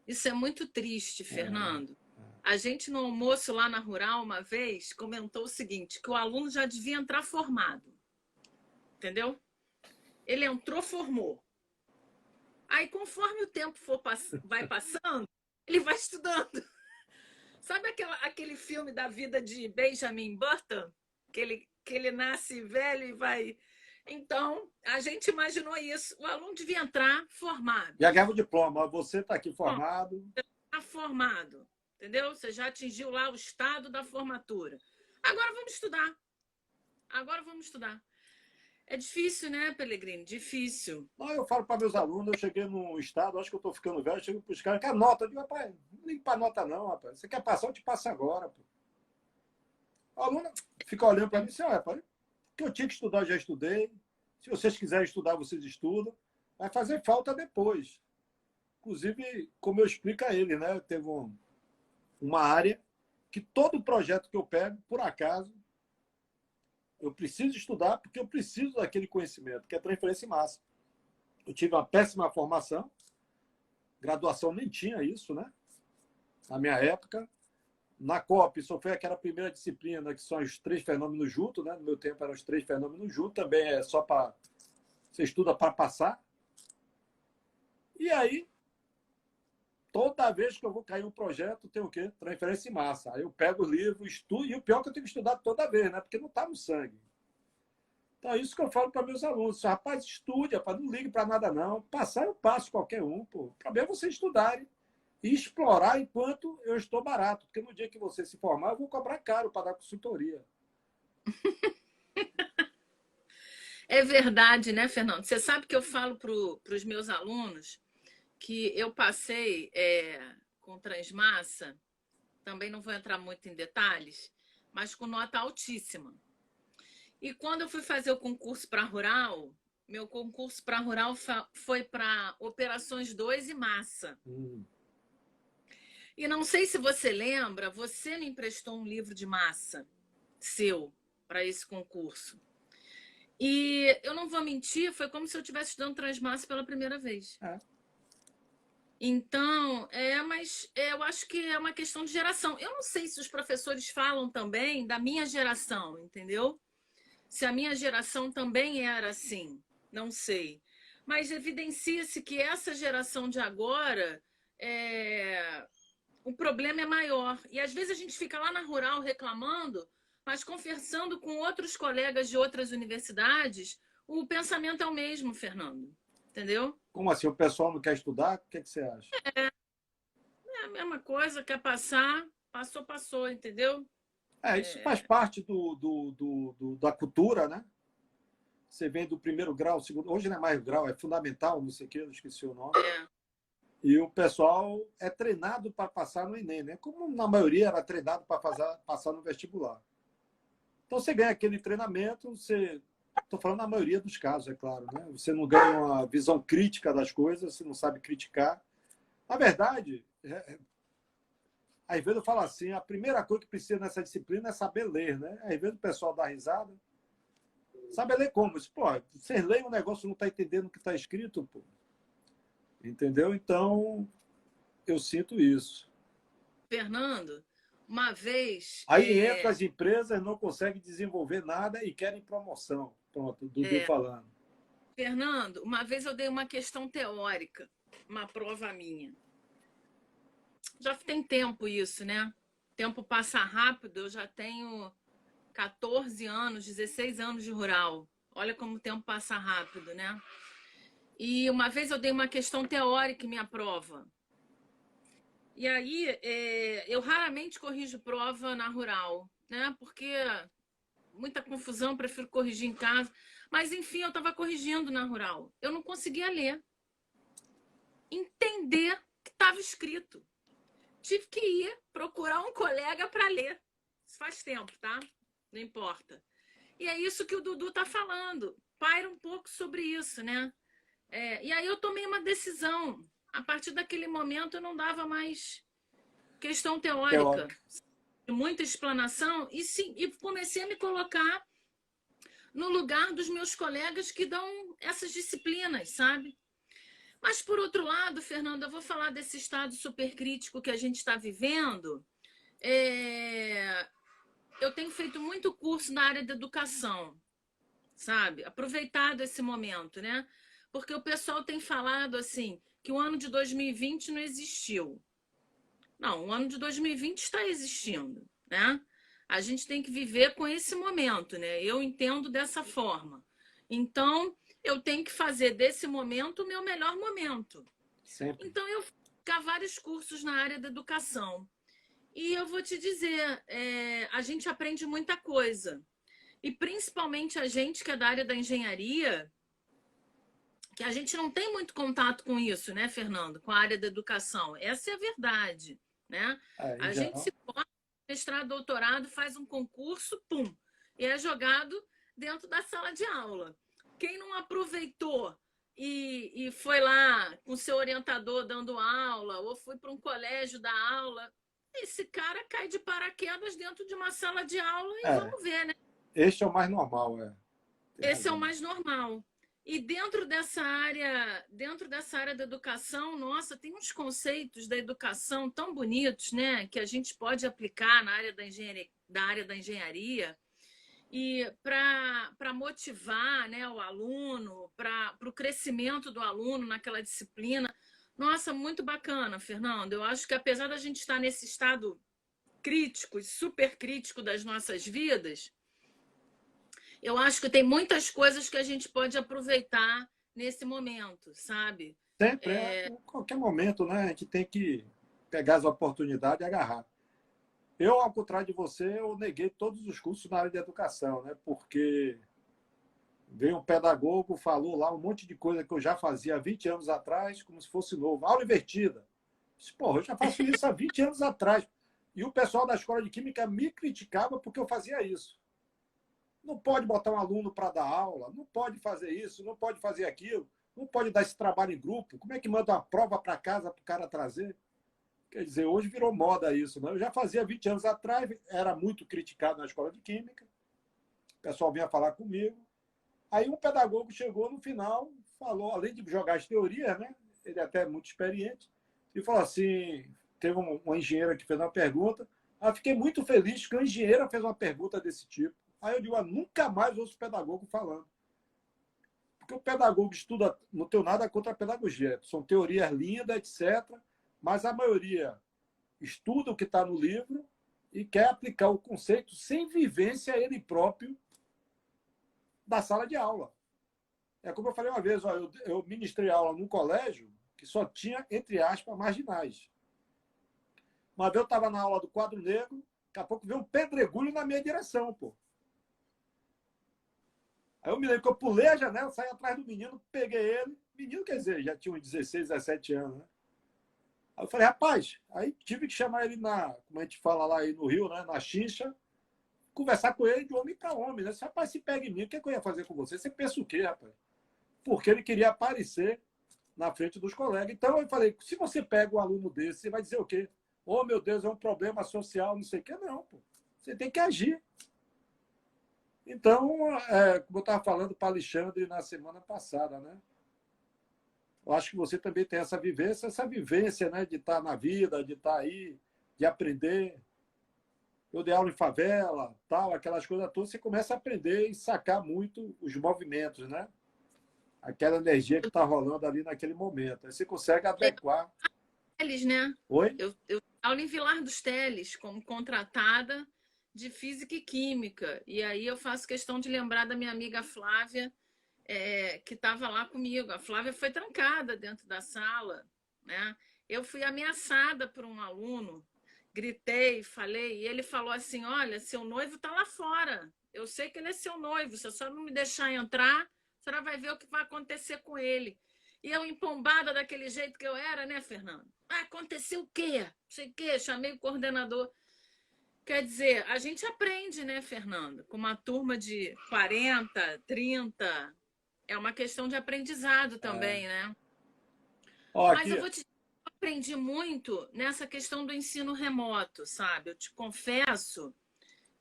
Speaker 2: isso é muito triste,
Speaker 1: É,
Speaker 2: Fernando. A gente no almoço lá na Rural uma vez comentou o seguinte, que o aluno já devia entrar formado, entendeu? Ele entrou, formou. Aí, conforme o tempo vai passando, ele vai estudando. Sabe aquele filme da vida de Benjamin Button? Que ele nasce velho e vai. Então, a gente imaginou isso. O aluno devia entrar formado.
Speaker 1: já ganhava o diploma. Você está aqui
Speaker 2: Bom,
Speaker 1: formado.
Speaker 2: está formado, entendeu? Você já atingiu lá o estado da formatura. Agora vamos estudar. Agora vamos estudar. É difícil, né, Pellegrini? Difícil.
Speaker 1: Não, eu falo para meus alunos, eu cheguei num estado, acho que eu estou ficando velho, eu chego para os caras, quer nota? Eu digo, rapaz, não liga para nota não, rapaz. Você quer passar, eu te passo agora. Pô. O aluno fica olhando para mim e diz, rapaz, o que eu tinha que estudar, eu já estudei. Se vocês quiserem estudar, vocês estudam. Vai fazer falta depois. Inclusive, como eu explico a ele, né? Teve uma área que todo projeto que eu pego, por acaso, eu preciso estudar porque eu preciso daquele conhecimento, que é transferência em massa. Eu tive uma péssima formação, graduação nem tinha isso, né? Na minha época. Na COP, só foi aquela primeira disciplina, que são os três fenômenos juntos, né? No meu tempo eram os três fenômenos juntos, também é só para. Você estuda para passar. E aí, toda vez que eu vou cair um projeto, tem o quê? Transferência em massa. Aí eu pego o livro, estudo, e o pior é que eu tenho que estudar toda vez, né? Porque não está no sangue. Então é isso que eu falo para meus alunos. Rapaz, estude, rapaz, não ligue para nada, não. Passar eu passo qualquer um, pô. O problema é vocês estudarem e explorar enquanto eu estou barato. Porque no dia que você se formar, eu vou cobrar caro para dar consultoria.
Speaker 2: É verdade, né, Fernando? Você sabe que eu falo para os meus alunos que eu passei com transmassa, também não vou entrar muito em detalhes, mas com nota altíssima. E quando eu fui fazer o concurso para rural, meu concurso para rural foi para operações 2 e massa. E não sei se você lembra, você me emprestou um livro de massa seu para esse concurso. E eu não vou mentir, foi como se eu estivesse estudando transmassa pela primeira vez. Então, mas eu acho que é uma questão de geração. Eu não sei se os professores falam também da minha geração, entendeu? Se a minha geração também era assim, não sei. Mas evidencia-se que essa geração de agora, o problema é maior. E às vezes a gente fica lá na rural reclamando, mas conversando com outros colegas de outras universidades, o pensamento é o mesmo, Fernando. Entendeu?
Speaker 1: Como assim? O pessoal não quer estudar? O que, é que você acha?
Speaker 2: É a mesma coisa, quer passar, passou, passou, entendeu?
Speaker 1: Isso faz parte da cultura, né? você vem do primeiro grau, segundo, hoje não é mais grau, é fundamental, não sei o que, eu esqueci o nome.
Speaker 2: É.
Speaker 1: E o pessoal é treinado para passar no Enem, né? Como na maioria era treinado para passar no vestibular. Então você ganha aquele treinamento, você. Estou falando na maioria dos casos, é claro, né? Você não ganha uma visão crítica das coisas, você não sabe criticar. Na verdade, às vezes eu falo assim, a primeira coisa que precisa nessa disciplina é saber ler, né? Às vezes o pessoal dá risada. Saber ler como? Pô, você lê um negócio e não está entendendo o que está escrito, pô. Entendeu? Então, eu sinto isso.
Speaker 2: Fernando, uma vez,
Speaker 1: Aí entra as empresas, não conseguem desenvolver nada e querem promoção. Pronto, Dudu falando.
Speaker 2: Fernando, uma vez eu dei uma questão teórica, uma prova minha. Já tem tempo isso, né? O tempo passa rápido, eu já tenho 14 anos, 16 anos de rural. Olha como o tempo passa rápido, né? E uma vez eu dei uma questão teórica em minha prova. E aí, eu raramente corrijo prova na rural, né? Porque muita confusão, prefiro corrigir em casa. Mas, enfim, eu estava corrigindo na rural. Eu não conseguia ler, entender o que estava escrito. Tive que ir procurar um colega para ler. Isso faz tempo, tá? Não importa. E é isso que o Dudu está falando. Paira um pouco sobre isso, né? E aí eu tomei uma decisão. A partir daquele momento eu não dava mais questão teórica, muita explanação, e sim, e comecei a me colocar no lugar dos meus colegas que dão essas disciplinas, sabe? Mas, por outro lado, Fernanda, eu vou falar desse estado supercrítico que a gente está vivendo. Eu tenho feito muito curso na área da educação, sabe? Aproveitado esse momento, né? Porque o pessoal tem falado assim que o ano de 2020 não existiu. Não, o ano de 2020 está existindo, né? A gente tem que viver com esse momento, né? Eu entendo dessa forma. Então, eu tenho que fazer desse momento o meu melhor momento.
Speaker 1: Sempre.
Speaker 2: Então, eu fiz vários cursos na área da educação. E eu vou te dizer, a gente aprende muita coisa. E principalmente a gente que é da área da engenharia, que a gente não tem muito contato com isso, né, Fernando? Com a área da educação. Essa é a verdade, né? A gente se forma, mestrado, doutorado, faz um concurso, pum, e é jogado dentro da sala de aula. Quem não aproveitou e foi lá com seu orientador dando aula, ou foi para um colégio dar aula, esse cara cai de paraquedas dentro de uma sala de aula e vamos ver, né?
Speaker 1: Este é o mais normal,
Speaker 2: Esse é o mais normal. E dentro dessa área da educação, nossa, tem uns conceitos da educação tão bonitos, né, que a gente pode aplicar na área da engenharia e para motivar, né, o aluno, para o crescimento do aluno naquela disciplina. Nossa, muito bacana, Fernando. Eu acho que apesar da gente estar nesse estado crítico e super crítico das nossas vidas, eu acho que tem muitas coisas que a gente pode aproveitar nesse momento, sabe?
Speaker 1: Sempre, qualquer momento, né? A gente tem que pegar as oportunidades e agarrar. Eu, ao contrário de você, eu neguei todos os cursos na área de educação, né? Porque veio um pedagogo, falou lá um monte de coisa que eu já fazia há 20 anos atrás, como se fosse novo. Aula invertida. Porra, eu já faço isso há 20 anos atrás. E o pessoal da escola de química me criticava porque eu fazia isso. Não pode botar um aluno para dar aula, não pode fazer isso, não pode fazer aquilo, não pode dar esse trabalho em grupo. Como é que manda uma prova para casa para o cara trazer? Quer dizer, hoje virou moda isso. Né? Eu já fazia 20 anos atrás, era muito criticado na escola de química, o pessoal vinha falar comigo. Aí um pedagogo chegou no final, falou, além de jogar as teorias, né? Ele é até muito experiente, e falou assim, teve uma engenheira que fez uma pergunta, fiquei muito feliz que uma engenheira fez uma pergunta desse tipo. Aí eu digo, nunca mais ouço pedagogo falando. Porque o pedagogo estuda, não tem nada contra a pedagogia, são teorias lindas, etc., mas a maioria estuda o que está no livro e quer aplicar o conceito sem vivência ele próprio da sala de aula. É como eu falei uma vez, eu ministrei aula num colégio que só tinha, entre aspas, marginais. Uma vez eu estava na aula do quadro negro, daqui a pouco veio um pedregulho na minha direção, pô. Aí eu me lembro que eu pulei a janela, saí atrás do menino, peguei ele. Menino, quer dizer, já tinha uns 16, 17 anos, né? Aí eu falei, rapaz, aí tive que chamar ele como a gente fala lá aí no Rio, né? Na xixa, conversar com ele de homem para homem, né? Rapaz, se pega em mim, o que eu ia fazer com você? Você pensa o quê, rapaz? Porque ele queria aparecer na frente dos colegas. Então eu falei, se você pega um aluno desse, você vai dizer o quê? Oh, meu Deus, é um problema social, não sei o quê. Não, pô. Você tem que agir. Então, como eu estava falando para Alexandre na semana passada, né? Eu acho que você também tem essa vivência, né? De estar na vida, de estar aí, de aprender. Eu dei aula em favela, tal, aquelas coisas todas, você começa a aprender e sacar muito os movimentos, né? Aquela energia que está rolando ali naquele momento. Aí você consegue adequar.
Speaker 2: Teles, né?
Speaker 1: Oi?
Speaker 2: Eu aula em Vilar dos Teles, como contratada de Física e Química. E aí eu faço questão de lembrar da minha amiga Flávia, que estava lá comigo. A Flávia foi trancada dentro da sala, né? Eu fui ameaçada por um aluno, gritei, falei, e ele falou assim: olha, seu noivo está lá fora. Eu sei que ele é seu noivo, se a senhora não me deixar entrar, a senhora vai ver o que vai acontecer com ele. E eu empombada daquele jeito que eu era, né, Fernando? Ah, aconteceu o quê? Não sei o quê, chamei o coordenador. Quer dizer, a gente aprende, né, Fernando? Com uma turma de 40, 30, é uma questão de aprendizado
Speaker 1: É.
Speaker 2: também, né?
Speaker 1: Ó,
Speaker 2: Mas eu
Speaker 1: aqui,
Speaker 2: vou te dizer, eu aprendi muito nessa questão do ensino remoto, sabe? Eu te confesso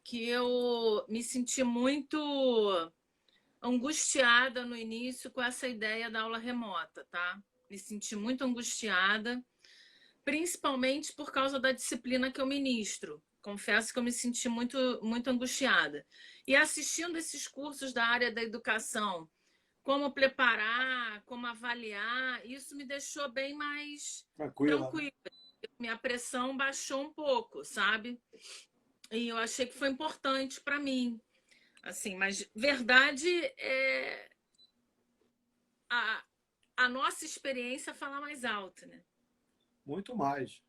Speaker 2: que eu me senti muito angustiada no início com essa ideia da aula remota, tá? Me senti muito angustiada, principalmente por causa da disciplina que eu ministro. Confesso que eu me senti muito angustiada. E assistindo esses cursos da área da educação, como preparar, como avaliar, isso me deixou bem mais
Speaker 1: tranquila, né?
Speaker 2: tranquila. Minha pressão baixou um pouco, sabe? E eu achei que foi importante para mim. Assim, mas verdade é a, a nossa experiência fala mais alto, né?
Speaker 1: Muito mais.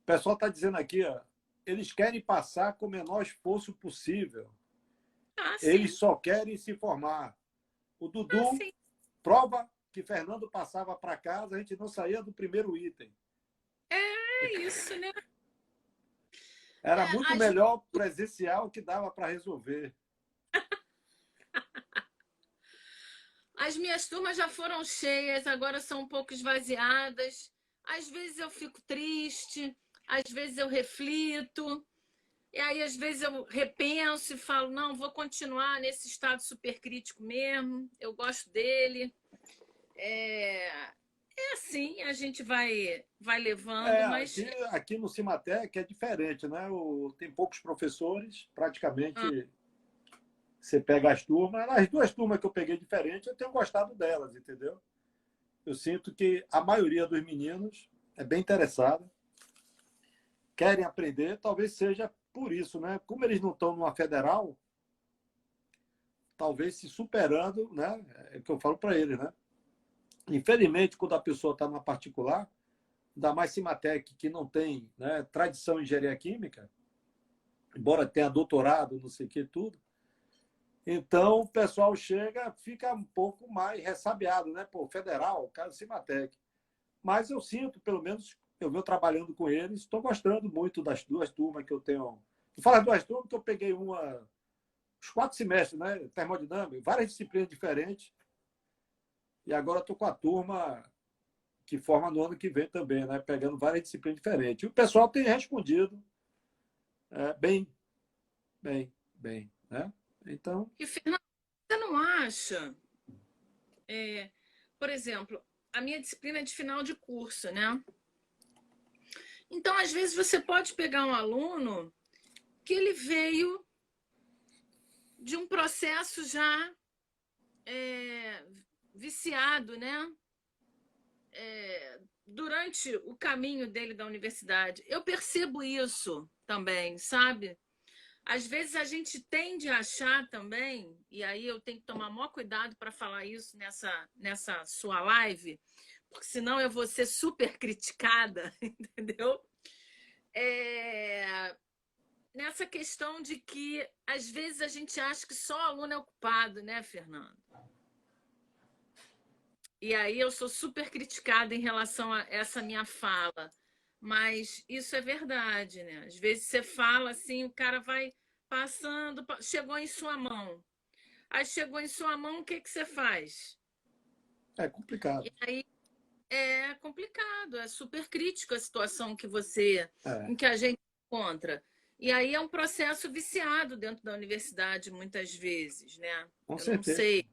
Speaker 1: O pessoal está dizendo aqui, ó, eles querem passar com o menor esforço possível.
Speaker 2: Ah,
Speaker 1: Eles
Speaker 2: sim.
Speaker 1: só querem se formar. O
Speaker 2: Ah,
Speaker 1: Dudu
Speaker 2: sim.
Speaker 1: prova que Fernando passava para casa, a gente não saía do primeiro item.
Speaker 2: É isso, né?
Speaker 1: Era
Speaker 2: É,
Speaker 1: muito melhor presencial que dava para resolver.
Speaker 2: as minhas turmas já foram cheias, agora são um pouco esvaziadas. Às vezes eu fico triste, às vezes eu reflito, e aí às vezes eu repenso e falo, não, vou continuar nesse estado supercrítico mesmo, eu gosto dele. É, é assim, a gente vai levando, mas
Speaker 1: Aqui no Cimatec é diferente, né? Tem poucos professores,
Speaker 2: ah,
Speaker 1: praticamente você pega as turmas. As duas turmas que eu peguei diferente, eu tenho gostado delas, entendeu? Eu sinto que a maioria dos meninos é bem interessada, querem aprender, talvez seja por isso, né? Como eles não estão numa federal, talvez se superando, né? É o que eu falo para eles, né? Infelizmente, quando a pessoa está numa particular, ainda mais Cimatec, que não tem, né, tradição em engenharia química, embora tenha doutorado, não sei o que, tudo. Então, o pessoal chega, fica um pouco mais ressabiado, né? Pô, federal, caso Cimatec. Mas eu sinto, pelo menos, eu venho trabalhando com eles, estou gostando muito das duas turmas que eu tenho. Eu falo as duas turmas que eu peguei os 4 semestres, né? Termodinâmica, várias disciplinas diferentes. E agora estou com a turma que forma no ano que vem também, né? Pegando várias disciplinas diferentes. E o pessoal tem respondido bem, bem, né? Então,
Speaker 2: e Fernanda, você não acha, por exemplo, a minha disciplina é de final de curso, né? Então, às vezes, você pode pegar um aluno que ele veio de um processo já é, viciado, né? Durante o caminho dele da universidade. Eu percebo isso também, sabe? Às vezes a gente tende a achar também, e aí eu tenho que tomar maior cuidado para falar isso nessa sua live, porque senão eu vou ser super criticada, entendeu? É, nessa questão de que, às vezes, a gente acha que só o aluno é ocupado, né, Fernando? E aí eu sou super criticada em relação a essa minha fala. Mas isso é verdade, né? Às vezes você fala assim, o cara vai passando, chegou em sua mão. Aí chegou em sua mão, o que que você faz?
Speaker 1: É complicado.
Speaker 2: E aí é complicado, é super crítico a situação que você,
Speaker 1: É,
Speaker 2: em que a gente encontra. E aí é um processo viciado dentro da universidade, muitas vezes, né?
Speaker 1: com
Speaker 2: Eu não
Speaker 1: certeza.
Speaker 2: sei.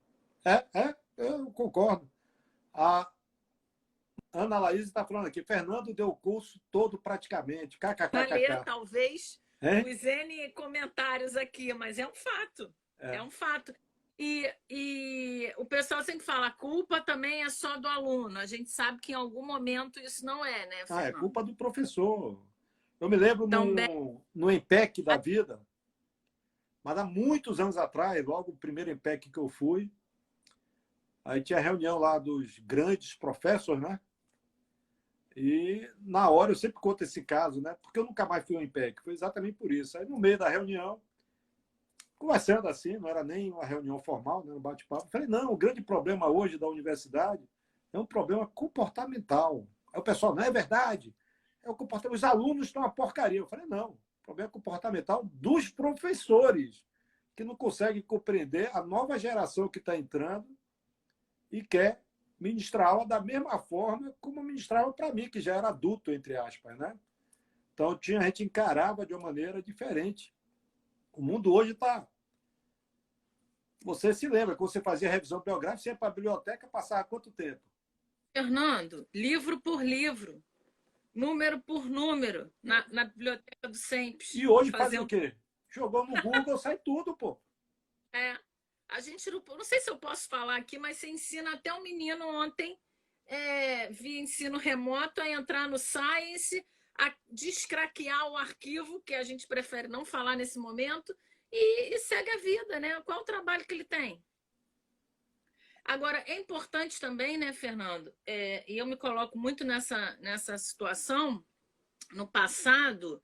Speaker 1: Eu concordo. A Ana Laís está falando aqui, Fernando deu o curso todo praticamente,
Speaker 2: Para ler,
Speaker 1: kkkk.
Speaker 2: talvez,
Speaker 1: Hein?
Speaker 2: os N comentários aqui, mas é um fato. É
Speaker 1: É.
Speaker 2: um fato. E o pessoal sempre fala, a culpa também é só do aluno. A gente sabe que em algum momento isso não é, né,
Speaker 1: Ah, é
Speaker 2: Fernando?
Speaker 1: culpa do professor. Eu me lembro
Speaker 2: Também.
Speaker 1: no EMPEC da vida, mas há muitos anos atrás, logo o primeiro EMPEC que eu fui, aí tinha reunião lá dos grandes professores, né? E na hora eu sempre conto esse caso, né? Porque eu nunca mais fui ao IMPEC, foi exatamente por isso. Aí no meio da reunião, conversando assim, não era nem uma reunião formal, né? Um bate-papo, falei, não, o grande problema hoje da universidade é um problema comportamental. Aí o pessoal, não é verdade, é o comportamento, os alunos estão uma porcaria. Eu falei, não, o problema é comportamental dos professores, que não conseguem compreender a nova geração que está entrando e quer ministrar aula da mesma forma como ministrava para mim, que já era adulto, entre aspas, né? Então, a gente encarava de uma maneira diferente. O mundo hoje está... Você se lembra, quando você fazia revisão biográfica, você ia para a biblioteca, passava quanto tempo?
Speaker 2: Fernando, livro por livro, número por número, na biblioteca do SEMPES,
Speaker 1: E hoje faz o
Speaker 2: fazendo.
Speaker 1: quê? Jogou no Google, sai tudo, pô.
Speaker 2: É, a gente não sei se eu posso falar aqui, mas você ensina até um menino ontem, via ensino remoto, a entrar no Science, a descraquear o arquivo, que a gente prefere não falar nesse momento, e segue a vida, né? Qual o trabalho que ele tem? Agora, é importante também, né, Fernando? E eu me coloco muito nessa situação, no passado,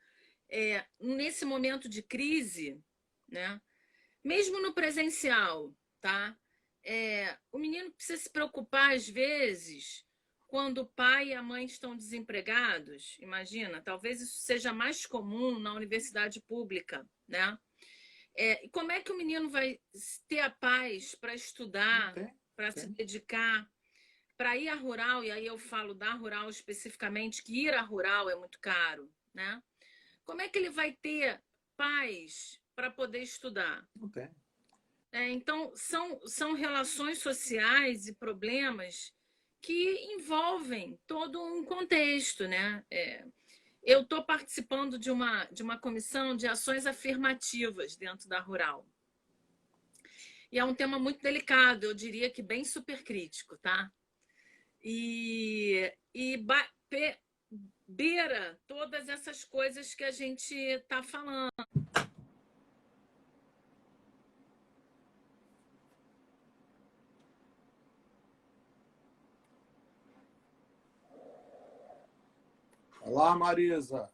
Speaker 2: nesse momento de crise, né? Mesmo no presencial, tá? O menino precisa se preocupar, às vezes, quando o pai e a mãe estão desempregados. Imagina, talvez isso seja mais comum na universidade pública, né? E como é que o menino vai ter a paz para
Speaker 1: Não
Speaker 2: estudar,
Speaker 1: tem,
Speaker 2: para se
Speaker 1: tem.
Speaker 2: dedicar, para ir à rural? E aí eu falo da rural especificamente, que ir à rural é muito caro, né? Como é que ele vai ter paz para poder estudar?
Speaker 1: Não tem.
Speaker 2: Então, são relações sociais e problemas que envolvem todo um contexto, né? Eu estou participando de uma comissão de ações afirmativas dentro da Rural. E é um tema muito delicado, eu diria que bem supercrítico, tá? E beira todas essas coisas que a gente está falando.
Speaker 1: Olá, Marisa.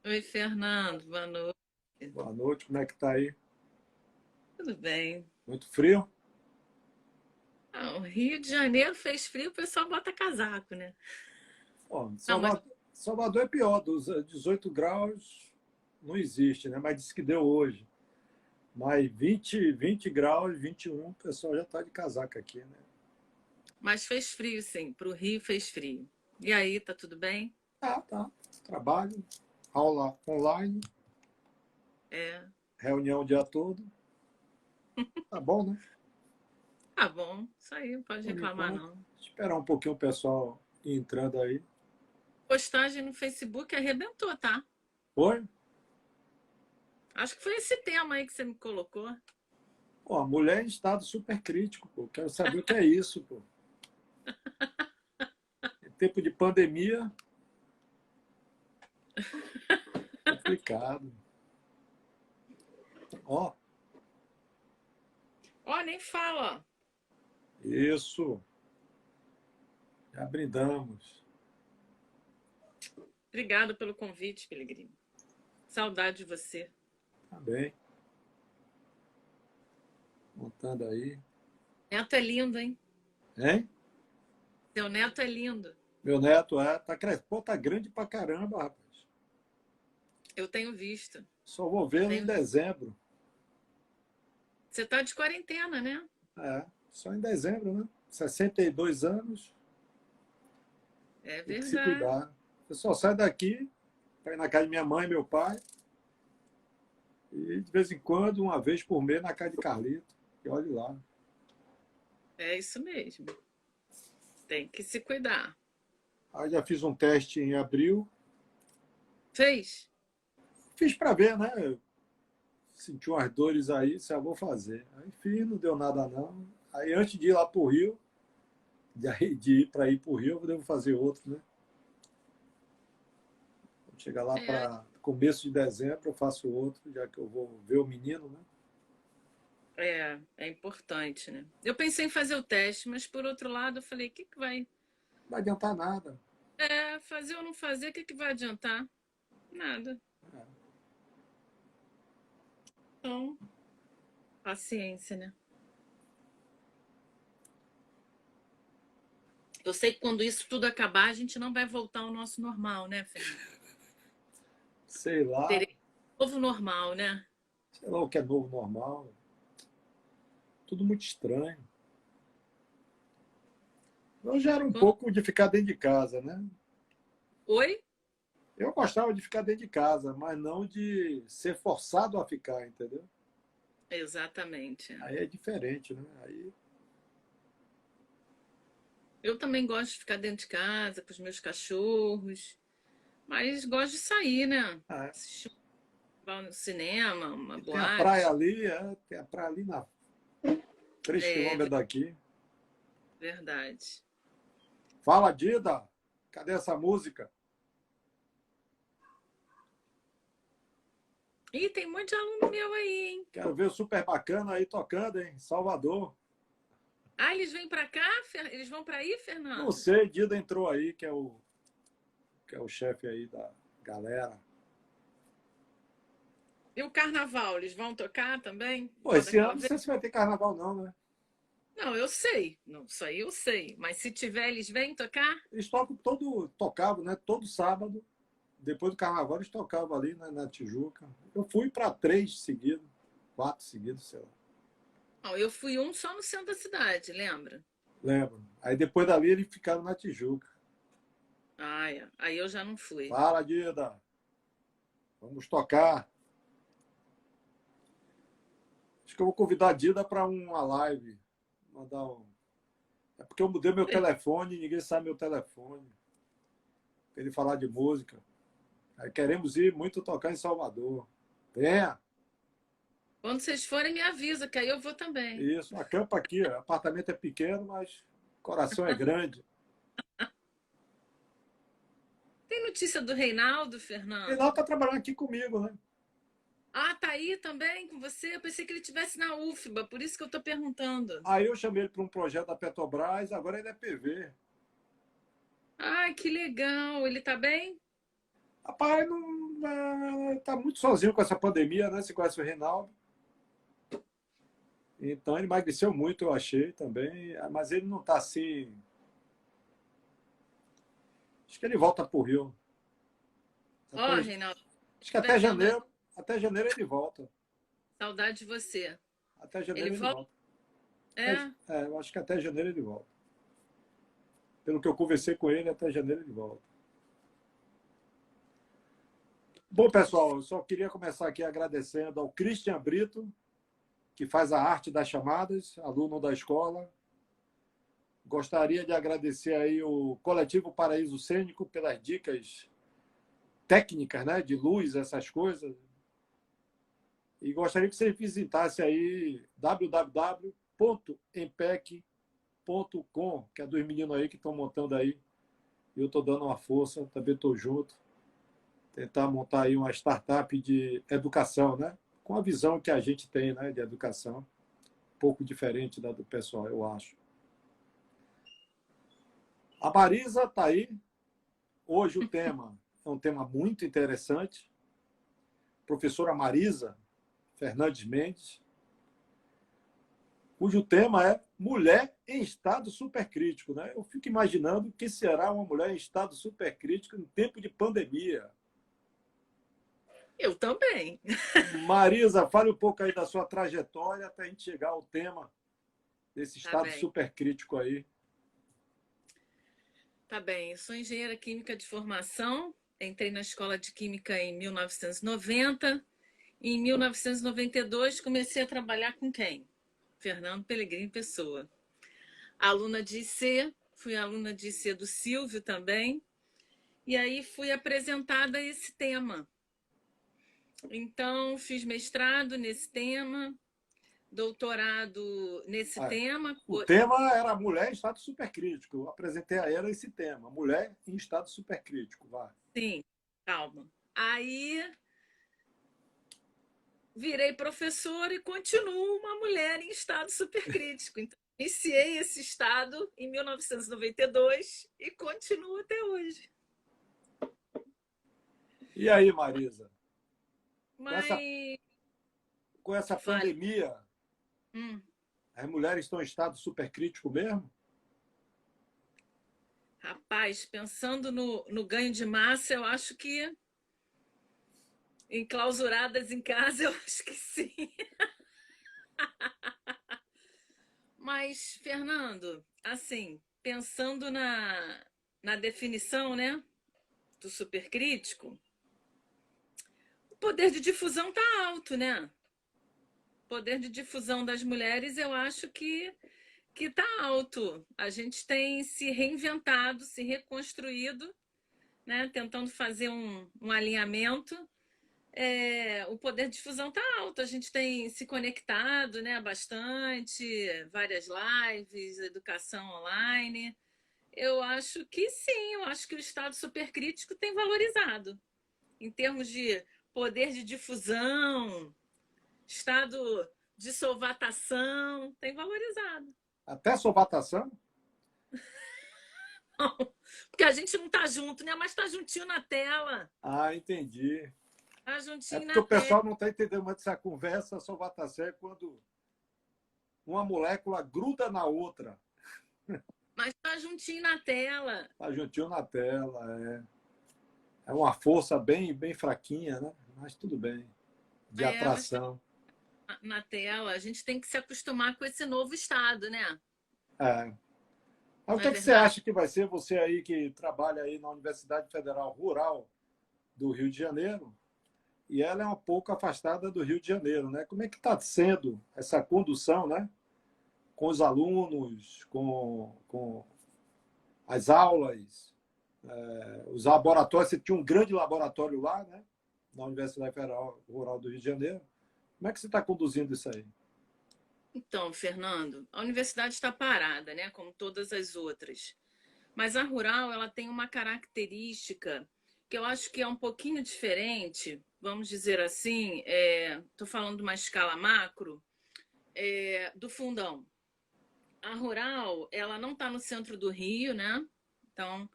Speaker 2: Oi, Fernando, boa noite.
Speaker 1: Boa noite, como é que tá aí?
Speaker 2: Tudo bem?
Speaker 1: Muito frio?
Speaker 2: O Rio de Janeiro fez frio, o pessoal bota casaco, né?
Speaker 1: Ó,
Speaker 2: Não, mas
Speaker 1: Salvador é pior, dos 18 graus não existe, né? Mas disse que deu hoje. Mas 20 graus, 21, o pessoal já está de casaca aqui, né?
Speaker 2: fez frio, sim. Para o Rio fez frio. E aí, tá tudo bem?
Speaker 1: Ah, tá. Trabalho, aula online,
Speaker 2: É.
Speaker 1: reunião o dia todo. Tá bom, né?
Speaker 2: Tá bom, isso aí, não pode
Speaker 1: Por
Speaker 2: reclamar,
Speaker 1: enquanto,
Speaker 2: não.
Speaker 1: esperar um pouquinho o pessoal ir entrando aí.
Speaker 2: Postagem no Facebook arrebentou, tá?
Speaker 1: Oi?
Speaker 2: Acho que foi esse tema aí que você me colocou.
Speaker 1: Pô, a mulher em estado super crítico, pô. Quero saber o que é isso, pô. Em tempo de pandemia, complicado. Ó,
Speaker 2: Ó, nem fala.
Speaker 1: isso. Já brindamos.
Speaker 2: Obrigado pelo convite, Pelegrino. Saudade de você.
Speaker 1: Tá bem. Montando aí.
Speaker 2: Neto é lindo, hein?
Speaker 1: Hein?
Speaker 2: Seu neto é lindo.
Speaker 1: Meu neto tá crescendo. Pô, tá grande pra caramba, rapaz.
Speaker 2: Eu tenho visto.
Speaker 1: Só vou vê-lo em
Speaker 2: Tenho...
Speaker 1: dezembro.
Speaker 2: Você tá de quarentena, né?
Speaker 1: É, só em dezembro, né? 62 anos,
Speaker 2: É
Speaker 1: tem que se
Speaker 2: verdade.
Speaker 1: cuidar. Eu só saio daqui para ir na casa de minha mãe e meu pai. E de vez em quando, uma vez por mês, na casa de Carlito. E olhe lá.
Speaker 2: É isso mesmo. Tem que se cuidar.
Speaker 1: Aí já fiz um teste em abril.
Speaker 2: Fez?
Speaker 1: Fiz para ver, né? Senti umas dores aí, se eu vou fazer. Aí fiz, não deu nada não. Aí antes de ir lá para o Rio, de ir para ir para o Rio, eu devo fazer outro, né? Quando chegar lá
Speaker 2: É,
Speaker 1: para começo de dezembro, eu faço outro, já que eu vou ver o menino, né?
Speaker 2: é importante, né? Eu pensei em fazer o teste, mas por outro lado, eu falei, o que que vai?
Speaker 1: Não vai adiantar nada.
Speaker 2: Fazer ou não fazer, o que que vai adiantar? Nada. Então, paciência, né? Eu sei que quando isso tudo acabar, a gente não vai voltar ao nosso normal, né, Fernando?
Speaker 1: Sei lá,
Speaker 2: Terei um novo normal, né?
Speaker 1: sei lá o que é novo normal. Tudo muito estranho. Eu já era um
Speaker 2: Quando-
Speaker 1: pouco de ficar dentro de casa, né?
Speaker 2: Oi?
Speaker 1: Eu gostava de ficar dentro de casa, mas não de ser forçado a ficar, entendeu?
Speaker 2: Exatamente.
Speaker 1: Aí é diferente, né? Aí,
Speaker 2: Eu também gosto de ficar dentro de casa com os meus cachorros, mas gosto de sair, né?
Speaker 1: é.
Speaker 2: Assistir no cinema, uma
Speaker 1: E tem a praia
Speaker 2: boate.
Speaker 1: ali, tem a praia ali na 3
Speaker 2: É
Speaker 1: quilômetros daqui.
Speaker 2: verdade.
Speaker 1: Fala, Dida! Cadê essa música?
Speaker 2: Ih, tem um monte de aluno meu aí, hein?
Speaker 1: Quero ver o Super Bacana aí tocando, hein? Salvador.
Speaker 2: Ah, eles vêm pra cá? Eles vão pra aí,
Speaker 1: Não
Speaker 2: Fernando?
Speaker 1: sei, Dida entrou aí, que é o chefe aí da galera.
Speaker 2: E o carnaval, eles vão tocar também?
Speaker 1: Pô,
Speaker 2: Igual
Speaker 1: esse ano
Speaker 2: daquela
Speaker 1: não
Speaker 2: vez?
Speaker 1: sei se vai ter carnaval, não, né?
Speaker 2: Não, eu sei. Não, isso aí eu sei. Mas se tiver, eles vêm tocar?
Speaker 1: Eles tocavam, né? Todo sábado, depois do carnaval, eles tocavam ali, né, na Tijuca. Eu fui para 3 seguidos, 4 seguidos, sei lá.
Speaker 2: Não, eu fui um só no centro da cidade, lembra?
Speaker 1: Lembro. Aí depois dali eles ficaram na Tijuca.
Speaker 2: Ah, é. Aí eu já não fui.
Speaker 1: Fala, Dida, vamos tocar. Acho que eu vou convidar a Dida para uma live. Mandar um... É porque eu mudei meu telefone, ninguém sabe meu telefone. Para ele falar de música. Aí queremos ir muito tocar em Salvador. Venha!
Speaker 2: Quando vocês forem, me avisa, que aí eu vou também.
Speaker 1: Isso, acampa aqui. O apartamento é pequeno, mas o coração é grande.
Speaker 2: Tem notícia do Reinaldo,
Speaker 1: Reinaldo
Speaker 2: Fernando?
Speaker 1: está trabalhando aqui comigo, né?
Speaker 2: Ah, tá aí também com você? Eu pensei que ele estivesse na UFBA, por isso que eu tô perguntando.
Speaker 1: Aí eu chamei ele para um projeto da Petrobras, agora ele é PV.
Speaker 2: Ai, que legal. Ele tá bem?
Speaker 1: Rapaz, não, tá muito sozinho com essa pandemia, né? Você conhece o Reinaldo. Então ele emagreceu muito, eu achei também. Mas ele não está assim. Acho que ele volta para o Rio.
Speaker 2: Ó,
Speaker 1: Até,
Speaker 2: Reinaldo,
Speaker 1: acho que até
Speaker 2: devendo
Speaker 1: janeiro. Até janeiro ele volta.
Speaker 2: saudade de você.
Speaker 1: Até
Speaker 2: Ele
Speaker 1: janeiro ele
Speaker 2: volta?
Speaker 1: volta.
Speaker 2: É.
Speaker 1: Eu acho que até janeiro ele volta. Pelo que eu conversei com ele, até janeiro ele volta. Bom, pessoal, eu só queria começar aqui agradecendo ao Christian Brito, que faz a arte das chamadas, aluno da escola. Gostaria de agradecer aí o Coletivo Paraíso Cênico pelas dicas técnicas, né, de luz, essas coisas. E gostaria que você visitasse aí www.empec.com, que é dos meninos aí que estão montando aí. E eu estou dando uma força, também estou junto. Tentar montar aí uma startup de educação, né? Com a visão que a gente tem, né, de educação, um pouco diferente da do pessoal, eu acho. A Marisa está aí. Hoje o tema é um tema muito interessante. professora Marisa Fernandes Mendes, cujo tema é mulher em estado supercrítico, né? Eu fico imaginando o que será uma mulher em estado supercrítico em tempo de pandemia.
Speaker 2: Eu também.
Speaker 1: Marisa, fale um pouco aí da sua trajetória até a gente chegar ao tema desse
Speaker 2: Tá
Speaker 1: estado
Speaker 2: bem.
Speaker 1: supercrítico aí.
Speaker 2: Tá bem. Eu sou engenheira química de formação. Entrei na escola de química em 1990. E em 1992 comecei a trabalhar com quem? Fernando Pellegrini Pessoa. Aluna de IC, fui aluna de IC do Silvio também. E aí fui apresentada a esse tema. Então, fiz mestrado nesse tema, doutorado nesse
Speaker 1: Ah,
Speaker 2: tema.
Speaker 1: o tema era mulher em estado supercrítico. Eu apresentei a ela esse tema, mulher em estado supercrítico. Vai.
Speaker 2: Sim, calma. Aí virei professora e continuo uma mulher em estado supercrítico. Então, iniciei esse estado em 1992 e continuo até hoje.
Speaker 1: E aí, Marisa, com essa,
Speaker 2: Mas,
Speaker 1: com essa
Speaker 2: fale.
Speaker 1: pandemia,
Speaker 2: Hum,
Speaker 1: as mulheres estão em estado supercrítico mesmo?
Speaker 2: rapaz, pensando no ganho de massa, eu acho que enclausuradas em casa, eu acho que sim. Mas, Fernando, assim, pensando na definição, né, do supercrítico, o poder de difusão tá alto, né? O poder de difusão das mulheres, eu acho que tá alto. A gente tem se reinventado, se reconstruído, né, tentando fazer um alinhamento. O poder de difusão está alto, a gente tem se conectado, né, bastante, várias lives, educação online. Eu acho que sim, eu acho que o Estado supercrítico tem valorizado. Em termos de poder de difusão, estado de solvatação, tem valorizado.
Speaker 1: Até sovatação?
Speaker 2: Porque a gente não está junto, né? Mas está juntinho na tela.
Speaker 1: Ah, entendi.
Speaker 2: Está
Speaker 1: É
Speaker 2: juntinho
Speaker 1: porque
Speaker 2: na
Speaker 1: o
Speaker 2: tela.
Speaker 1: pessoal não está entendendo muito essa conversa. Sovatação é quando uma molécula gruda na outra.
Speaker 2: Mas está juntinho na tela.
Speaker 1: Está juntinho na tela. É uma força bem, bem fraquinha, né? Mas tudo bem. De
Speaker 2: Mas tá
Speaker 1: atração.
Speaker 2: na tela. A gente tem que se acostumar com esse novo estado, né?
Speaker 1: É. Mas o
Speaker 2: Não
Speaker 1: que
Speaker 2: é
Speaker 1: é que você
Speaker 2: verdade?
Speaker 1: acha que vai ser você aí que trabalha aí na Universidade Federal Rural do Rio de Janeiro? E ela é um pouco afastada do Rio de Janeiro, né? Como é que está sendo essa condução, né? Com os alunos, com as aulas, os laboratórios. Você tinha um grande laboratório lá, né? Na Universidade Federal Rural do Rio de Janeiro. Como é que você está conduzindo isso aí?
Speaker 2: Então, Fernando, a universidade está parada, né? Como todas as outras. Mas a rural, ela tem uma característica que eu acho que é um pouquinho diferente, vamos dizer assim, estou falando de uma escala macro, do fundão. A rural, ela não está no centro do Rio, né? Então,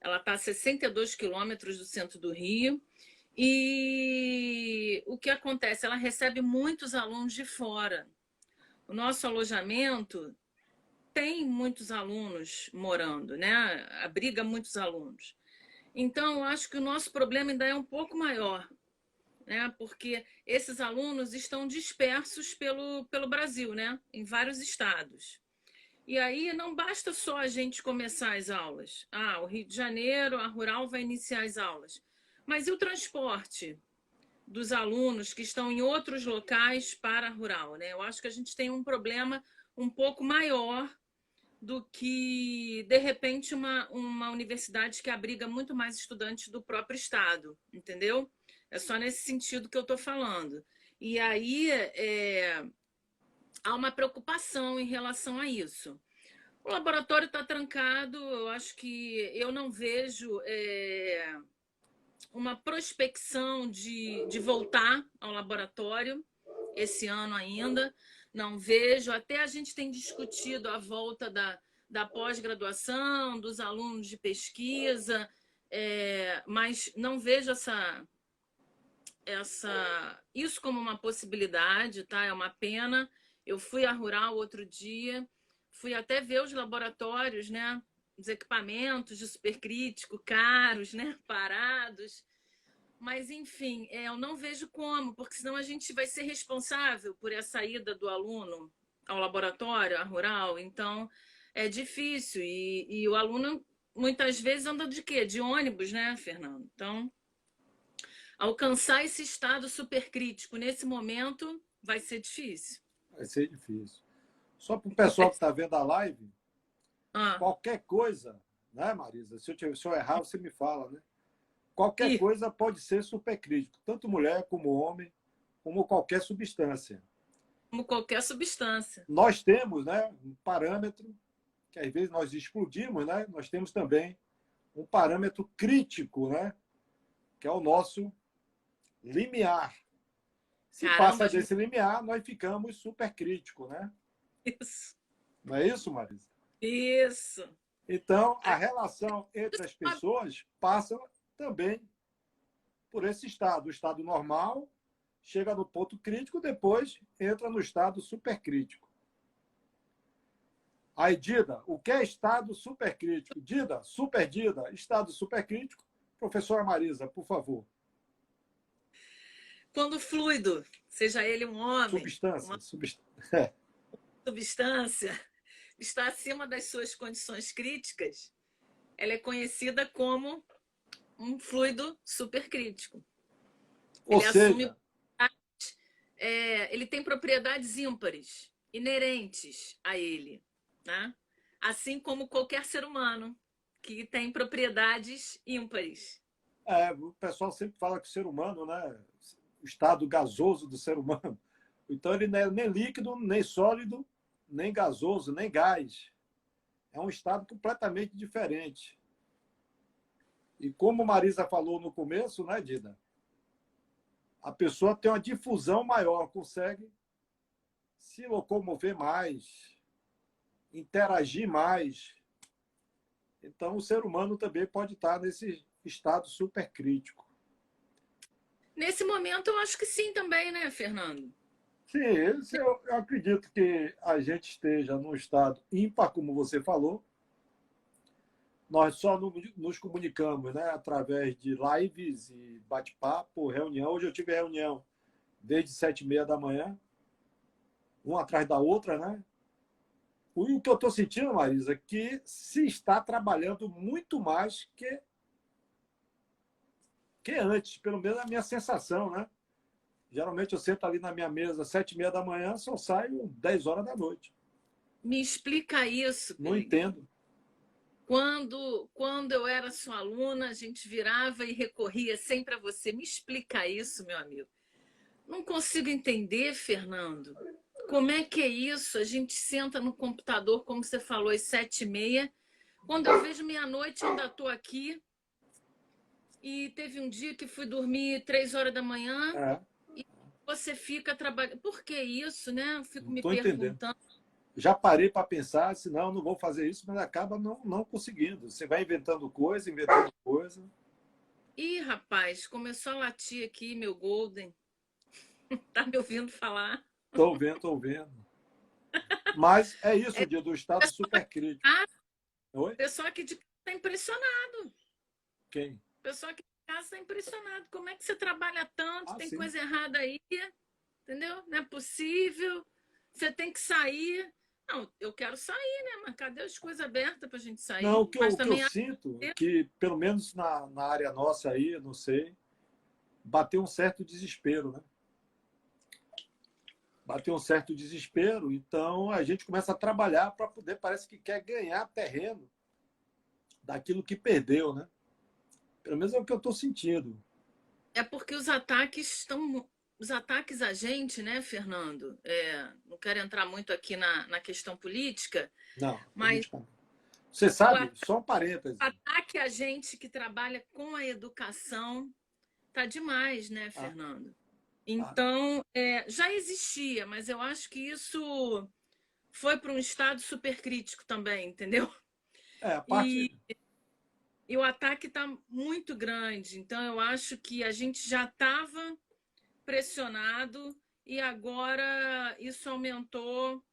Speaker 2: ela está a 62 quilômetros do centro do Rio. E o que acontece? Ela recebe muitos alunos de fora. O nosso alojamento tem muitos alunos morando, né? Abriga muitos alunos. Então, eu acho que o nosso problema ainda é um pouco maior, né? Porque esses alunos estão dispersos pelo Brasil, né? Em vários estados. E aí não basta só a gente começar as aulas. Ah, o Rio de Janeiro, a Rural vai iniciar as aulas. Mas e o transporte dos alunos que estão em outros locais para a Rural, né? Eu acho que a gente tem um problema um pouco maior do que, de repente, uma universidade que abriga muito mais estudantes do próprio estado, entendeu? É só nesse sentido que eu estou falando. E aí há uma preocupação em relação a isso. O laboratório está trancado, eu acho que eu não vejo uma prospecção de voltar ao laboratório esse ano ainda. Não vejo. Até a gente tem discutido a volta da pós-graduação, dos alunos de pesquisa, mas não vejo isso como uma possibilidade, tá? É uma pena. Eu fui à Rural outro dia, fui até ver os laboratórios, né? Os equipamentos de supercrítico caros, né? Parados. Mas, enfim, eu não vejo como, porque senão a gente vai ser responsável por essa ida do aluno ao laboratório, à Rural. Então, é difícil. E o aluno, muitas vezes, anda de quê? De ônibus, né, Fernando? Então, alcançar esse estado supercrítico nesse momento vai ser difícil.
Speaker 1: Vai ser difícil. Só para o pessoal que está vendo a live,
Speaker 2: Ah,
Speaker 1: qualquer coisa, né, Marisa? Se eu errar, você me fala, né? Qualquer
Speaker 2: e
Speaker 1: coisa pode ser supercrítico, tanto mulher como homem, como qualquer substância.
Speaker 2: como qualquer substância.
Speaker 1: Nós temos, né, um parâmetro que às vezes nós explodimos, né? Nós temos também um parâmetro crítico, né? Que é o nosso limiar. Se
Speaker 2: Caramba,
Speaker 1: passa desse limiar, nós ficamos supercríticos, né?
Speaker 2: isso.
Speaker 1: Não é isso, Marisa?
Speaker 2: Isso.
Speaker 1: Então, a relação entre as
Speaker 2: Ah,
Speaker 1: pessoas passa também por esse estado. O estado normal chega no ponto crítico, depois entra no estado supercrítico. Aí, Dida, o que é estado supercrítico? Dida, super Dida, estado supercrítico. Professora Marisa, por favor.
Speaker 2: quando o fluido, seja ele um homem, uma
Speaker 1: Substância.
Speaker 2: substância, está acima das suas condições críticas, ela é conhecida como um fluido supercrítico.
Speaker 1: Ou
Speaker 2: Ele
Speaker 1: seja,
Speaker 2: assume, ele tem propriedades ímpares, inerentes a ele, né? Assim como qualquer ser humano que tem propriedades ímpares.
Speaker 1: o pessoal sempre fala que o ser humano, né? O estado gasoso do ser humano. Então, ele não é nem líquido, nem sólido, nem gasoso, nem gás. É um estado completamente diferente. E como Marisa falou no começo, né, Dida? A pessoa tem uma difusão maior, consegue se locomover mais, interagir mais. Então, o ser humano também pode estar nesse estado supercrítico.
Speaker 2: Nesse momento, eu acho que sim também, né, Fernando?
Speaker 1: Sim, eu acredito que a gente esteja num estado ímpar, como você falou. Nós só nos comunicamos, né, através de lives e bate-papo, reunião. Hoje eu tive reunião desde 7h30 da manhã, uma atrás da outra, né? O que eu estou sentindo, Marisa, é que se está trabalhando muito mais que antes, pelo menos a minha sensação, né? Geralmente eu sento ali na minha mesa às 7h30 da manhã, só saio 10 horas da noite.
Speaker 2: Me explica isso,
Speaker 1: Não
Speaker 2: Peregrino.
Speaker 1: entendo.
Speaker 2: Quando eu era sua aluna, a gente virava e recorria sempre a você. Me explica isso, meu amigo. Não consigo entender, Fernando. Como é que é isso? A gente senta no computador, como você falou, às 7h30. Quando eu vejo meia-noite, ainda estou aqui. E teve um dia que fui dormir 3 horas da manhã
Speaker 1: É,
Speaker 2: e você fica trabalhando. Por que isso, né? Eu fico
Speaker 1: não
Speaker 2: me
Speaker 1: estou entendendo.
Speaker 2: perguntando.
Speaker 1: Já parei para pensar, se não vou fazer isso, mas acaba não conseguindo. Você vai inventando coisa, inventando coisa.
Speaker 2: Ih, rapaz, começou a latir aqui, meu Golden. Tá me ouvindo falar?
Speaker 1: Estou vendo, estou vendo. Mas é isso,
Speaker 2: É,
Speaker 1: dia do estado supercrítico.
Speaker 2: o
Speaker 1: Oi?
Speaker 2: pessoal aqui de casa está impressionado.
Speaker 1: Quem?
Speaker 2: O pessoal aqui de casa está impressionado. Como é que você trabalha tanto?
Speaker 1: Ah,
Speaker 2: Tem
Speaker 1: sim.
Speaker 2: coisa errada aí, entendeu? Não é possível. Você tem que sair. Não, eu quero sair, né? Mas cadê as coisas abertas para a gente
Speaker 1: Não,
Speaker 2: sair? Mas
Speaker 1: o que eu
Speaker 2: também
Speaker 1: sinto é que, pelo menos na área nossa aí, eu não sei, bateu um certo desespero, né? Bateu um certo desespero, então a gente começa a trabalhar para poder, parece que quer ganhar terreno daquilo que perdeu, né? Pelo menos é o que eu estou sentindo.
Speaker 2: é porque os ataques estão. Os ataques a gente, né, Fernando? Não quero entrar muito aqui na questão política,
Speaker 1: Não,
Speaker 2: mas
Speaker 1: política não. Você
Speaker 2: o
Speaker 1: sabe, só um parêntese.
Speaker 2: ataque a gente que trabalha com a educação tá demais, né,
Speaker 1: Ah,
Speaker 2: Fernando?
Speaker 1: ah,
Speaker 2: Então, já existia, mas eu acho que isso foi para um estado supercrítico também, entendeu?
Speaker 1: a
Speaker 2: E,
Speaker 1: parte.
Speaker 2: e o ataque está muito grande. Então, eu acho que a gente já estava pressionado e agora isso aumentou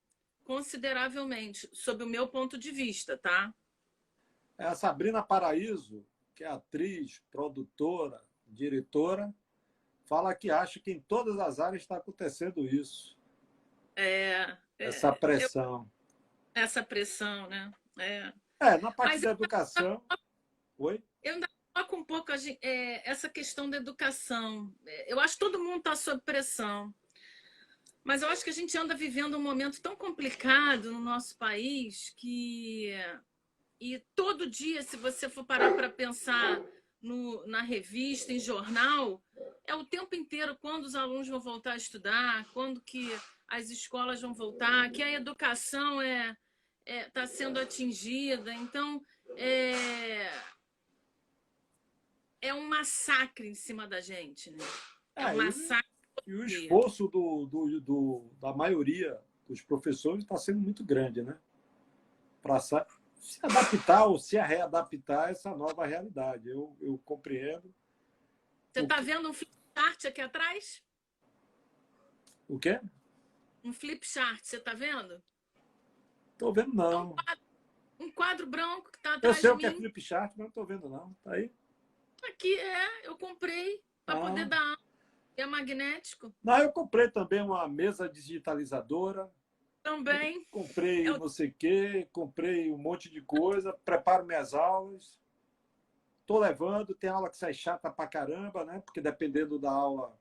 Speaker 2: consideravelmente, sob o meu ponto de vista, tá?
Speaker 1: É a Sabrina Paraíso, que é atriz, produtora, diretora, fala que acha que em todas as áreas está acontecendo isso,
Speaker 2: É,
Speaker 1: essa
Speaker 2: é,
Speaker 1: pressão.
Speaker 2: essa pressão, né? É.
Speaker 1: Na parte
Speaker 2: Mas
Speaker 1: da educação. Oi?
Speaker 2: eu ainda coloco um pouco essa questão da educação. Eu acho que todo mundo está sob pressão. Mas eu acho que a gente anda vivendo um momento tão complicado no nosso país que e todo dia, se você for parar para pensar na revista, em jornal, é o tempo inteiro quando os alunos vão voltar a estudar, quando que as escolas vão voltar, que a educação está sendo atingida. Então, é, é um massacre em cima da gente, né? É um
Speaker 1: É,
Speaker 2: massacre.
Speaker 1: e o esforço da maioria dos professores está sendo muito grande, né? Para se adaptar ou se readaptar a essa nova realidade. Eu compreendo.
Speaker 2: Você está vendo um flip chart aqui atrás?
Speaker 1: O quê?
Speaker 2: Um flip chart, você está vendo?
Speaker 1: Estou vendo,
Speaker 2: É
Speaker 1: não.
Speaker 2: um quadro branco que está
Speaker 1: Eu
Speaker 2: atrás
Speaker 1: sei
Speaker 2: de
Speaker 1: o que é
Speaker 2: mim.
Speaker 1: flip chart, mas não estou vendo, não. Tá aí?
Speaker 2: Aqui eu comprei para poder
Speaker 1: Ah.
Speaker 2: dar aula. É magnético.
Speaker 1: Não, eu comprei também uma mesa digitalizadora.
Speaker 2: Também.
Speaker 1: Comprei
Speaker 2: Eu,
Speaker 1: não sei o quê, comprei um monte de coisa, preparo minhas aulas. Estou levando, tem aula que sai chata pra caramba, né? Porque dependendo da aula,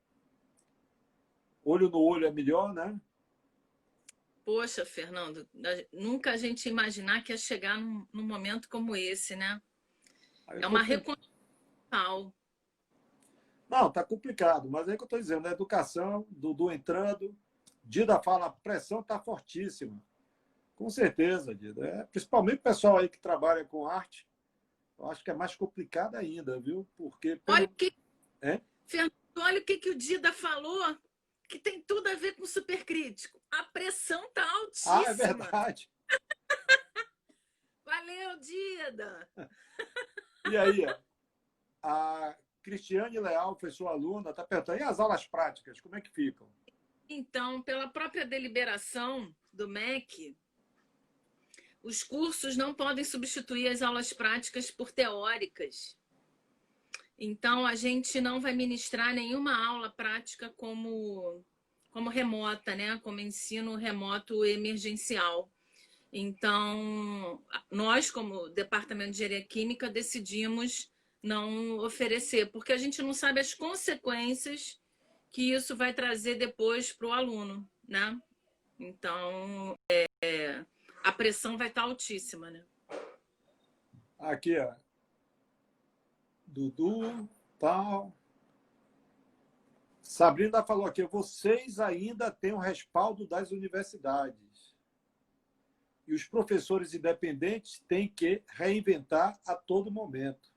Speaker 1: olho no olho é melhor, né?
Speaker 2: poxa, Fernando, nunca a gente ia imaginar que ia chegar num momento como esse, né?
Speaker 1: Aí eu
Speaker 2: É
Speaker 1: tô
Speaker 2: uma
Speaker 1: com...
Speaker 2: reconstrução.
Speaker 1: Não, tá complicado, mas é que eu estou dizendo, a educação, Dudu entrando, Dida fala, a pressão tá fortíssima. Com certeza, Dida. Principalmente o pessoal aí que trabalha com arte, eu acho que é mais complicado ainda, viu? Porque
Speaker 2: Olha o que,
Speaker 1: É?
Speaker 2: Fernando, olha o que o Dida falou, que tem tudo a ver com o supercrítico. A pressão tá
Speaker 1: Ah, é
Speaker 2: altíssima.
Speaker 1: verdade.
Speaker 2: Valeu, Dida.
Speaker 1: E aí, a Cristiane Leal foi sua aluna, está perguntando, e as aulas práticas, como é que ficam?
Speaker 2: Então, pela própria deliberação do MEC, os cursos não podem substituir as aulas práticas por teóricas. Então, a gente não vai ministrar nenhuma aula prática como remota, né? Como ensino remoto emergencial. Então, nós, como Departamento de Engenharia Química, decidimos não oferecer, porque a gente não sabe as consequências que isso vai trazer depois para o aluno, né? Então, a pressão vai estar altíssima, né?
Speaker 1: Aqui, ó, Dudu, tal. Sabrina falou aqui, vocês ainda têm o respaldo das universidades. E os professores independentes têm que reinventar a todo momento.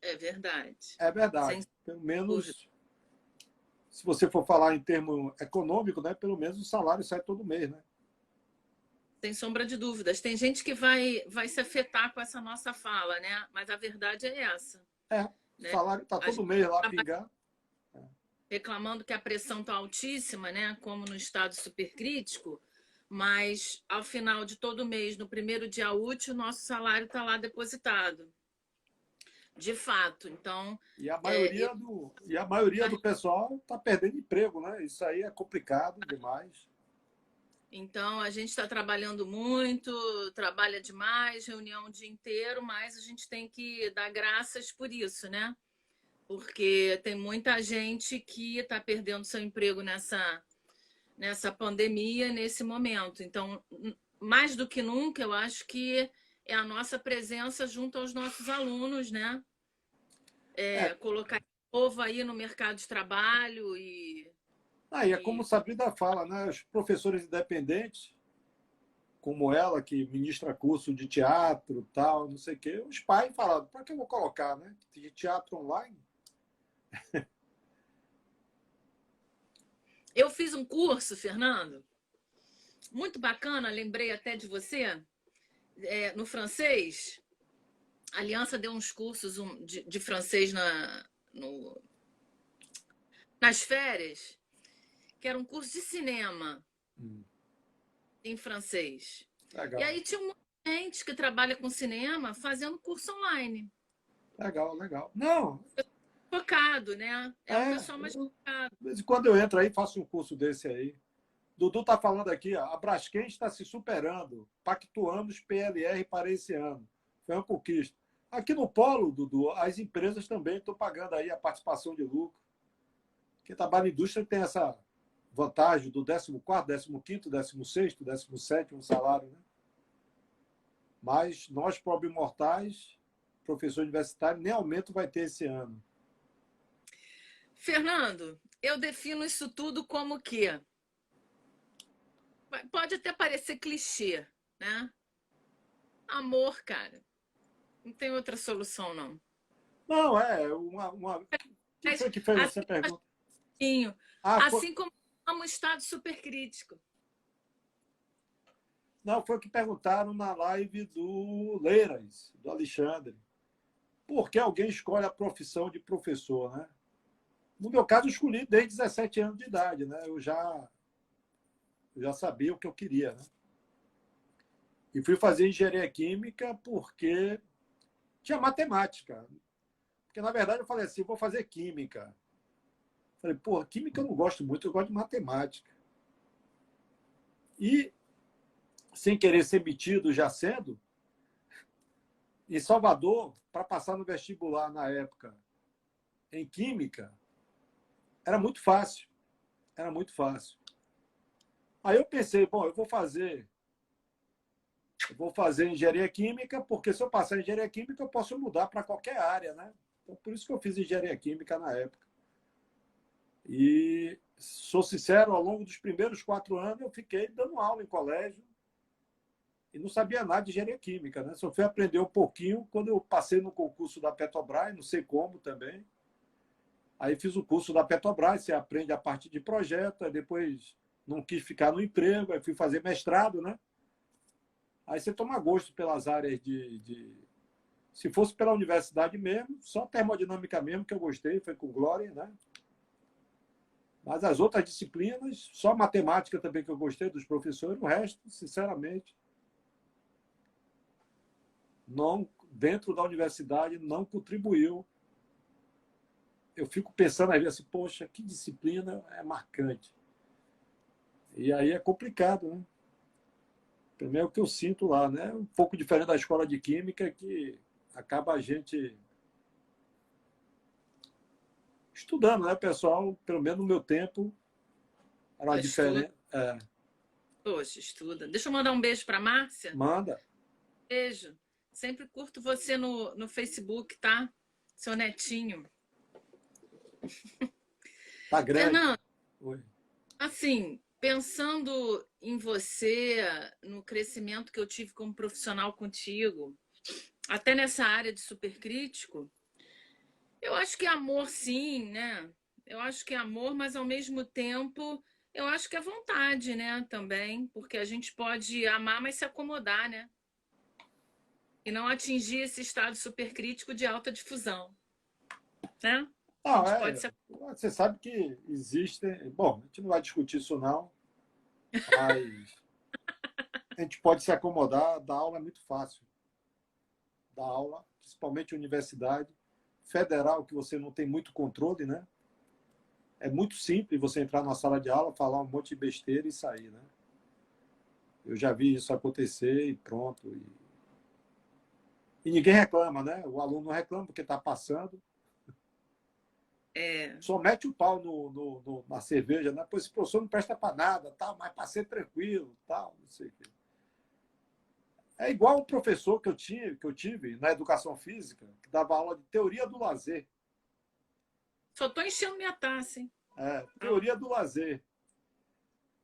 Speaker 2: É verdade.
Speaker 1: É
Speaker 2: Sem
Speaker 1: verdade. Pelo
Speaker 2: dúvida.
Speaker 1: menos, se você for falar em termo econômico, né, pelo menos o salário sai todo mês, né?
Speaker 2: Sem sombra de dúvidas. Tem gente que vai se afetar com essa nossa fala, né? Mas a verdade é essa,
Speaker 1: O
Speaker 2: né?
Speaker 1: salário está
Speaker 2: A
Speaker 1: todo
Speaker 2: gente
Speaker 1: mês lá
Speaker 2: está
Speaker 1: pingar.
Speaker 2: reclamando que a pressão está altíssima, né? Como no estado supercrítico, mas ao final de todo mês, no primeiro dia útil, nosso salário está lá depositado. De fato. Então,
Speaker 1: E a
Speaker 2: eu
Speaker 1: maioria do pessoal está perdendo emprego, né? Isso aí é complicado demais.
Speaker 2: Então, a gente está trabalhando muito, trabalha demais, reunião o dia inteiro, mas a gente tem que dar graças por isso, né? Porque tem muita gente que está perdendo seu emprego nessa pandemia, nesse momento. Então, mais do que nunca, eu acho que é a nossa presença junto aos nossos alunos, né?
Speaker 1: É,
Speaker 2: Colocar povo aí no mercado de trabalho
Speaker 1: é como
Speaker 2: e
Speaker 1: Sabrina fala, né? Os professores independentes, como ela, que ministra curso de teatro, tal, não sei o quê, os pais falaram, para que eu vou colocar, né? De teatro online?
Speaker 2: eu fiz um curso, Fernando, muito bacana, lembrei até de você, no francês. A Aliança deu uns cursos de francês no nas férias, que era um curso de cinema
Speaker 1: Hum,
Speaker 2: em francês. E
Speaker 1: legal,
Speaker 2: aí tinha um monte de gente que trabalha com cinema fazendo curso online.
Speaker 1: legal, legal. Não,
Speaker 2: Focado, né? É um
Speaker 1: é,
Speaker 2: pessoal mais
Speaker 1: eu,
Speaker 2: focado.
Speaker 1: de vez em quando eu entro aí, faço um curso desse aí. Dudu está falando aqui, ó, a Braskem está se superando. Pactuamos PLR para esse ano. Foi uma conquista. Aqui no Polo, Dudu, as empresas também estão pagando aí a participação de lucro. Quem trabalha na indústria tem essa vantagem do 14º, 15º, 16º, 17º salário. Né? Mas nós, pobres mortais, professor universitário, nem aumento vai ter esse ano.
Speaker 2: Fernando, eu defino isso tudo como que pode até parecer clichê, né? Amor, cara. Não tem outra solução, não.
Speaker 1: Não, é uma... O que
Speaker 2: Mas
Speaker 1: foi que fez essa
Speaker 2: assim,
Speaker 1: pergunta? Ah, foi...
Speaker 2: assim como amo o estado supercrítico.
Speaker 1: Não, foi o que perguntaram na live do Leiras, do Alexandre. Por que alguém escolhe a profissão de professor, né? No meu caso, eu escolhi desde 17 anos de idade, né? Eu já sabia o que eu queria, né? E fui fazer engenharia química porque tinha matemática. Porque, na verdade, eu falei assim, vou fazer química. Falei, pô, química eu não gosto muito, eu gosto de matemática. E, sem querer ser metido já sendo, em Salvador, para passar no vestibular na época em química, era muito fácil. Era muito fácil. Aí eu pensei, bom, eu vou fazer engenharia química, porque se eu passar em engenharia química, eu posso mudar para qualquer área, né? Então, por isso que eu fiz engenharia química na época. E, sou sincero, ao longo dos primeiros 4 anos, eu fiquei dando aula em colégio e não sabia nada de engenharia química, né? Só fui aprender um pouquinho quando eu passei no concurso da Petrobras, não sei como também. Aí fiz o curso da Petrobras, você aprende a parte de projeto, aí depois não quis ficar no emprego, aí fui fazer mestrado, né? Aí você toma gosto pelas áreas Se fosse pela universidade mesmo, só termodinâmica mesmo que eu gostei, foi com Glória, né? Mas as outras disciplinas, só matemática também que eu gostei dos professores, o resto, sinceramente, não, dentro da universidade, não contribuiu. Eu fico pensando às vezes assim, poxa, que disciplina é marcante. E aí é complicado, né? Primeiro é o que eu sinto lá, né? Um pouco diferente da escola de química, que acaba a gente estudando, né, pessoal? Pelo menos no meu tempo, era uma
Speaker 2: Estuda,
Speaker 1: diferença. É,
Speaker 2: poxa, estuda. Deixa eu mandar um beijo para Márcia.
Speaker 1: manda,
Speaker 2: Beijo. Sempre curto você no Facebook, tá? Seu netinho.
Speaker 1: tá grande.
Speaker 2: Fernando,
Speaker 1: Oi.
Speaker 2: assim, pensando em você, no crescimento que eu tive como profissional contigo, até nessa área de supercrítico, eu acho que é amor, sim, né? Eu acho que é amor, mas ao mesmo tempo, eu acho que é vontade, né? Também, porque a gente pode amar, mas se acomodar, né? E não atingir esse estado supercrítico de alta difusão, né? A
Speaker 1: Não,
Speaker 2: gente pode se.
Speaker 1: você sabe que existem. Bom, a gente não vai discutir isso, não, mas a gente pode se acomodar. Dar aula é muito fácil. Dar aula, principalmente universidade federal, que você não tem muito controle, né? É muito simples você entrar numa sala de aula, falar um monte de besteira e sair, né? Eu já vi isso acontecer e pronto. E ninguém reclama, né? O aluno não reclama porque está passando.
Speaker 2: É,
Speaker 1: Só mete o pau na cerveja, né? Pois esse professor não presta para nada, tal, mas passei tranquilo, tal, não sei o quê. É igual o professor que eu tive na educação física, que dava aula de teoria do lazer.
Speaker 2: só estou enchendo minha taça, hein?
Speaker 1: Teoria do lazer.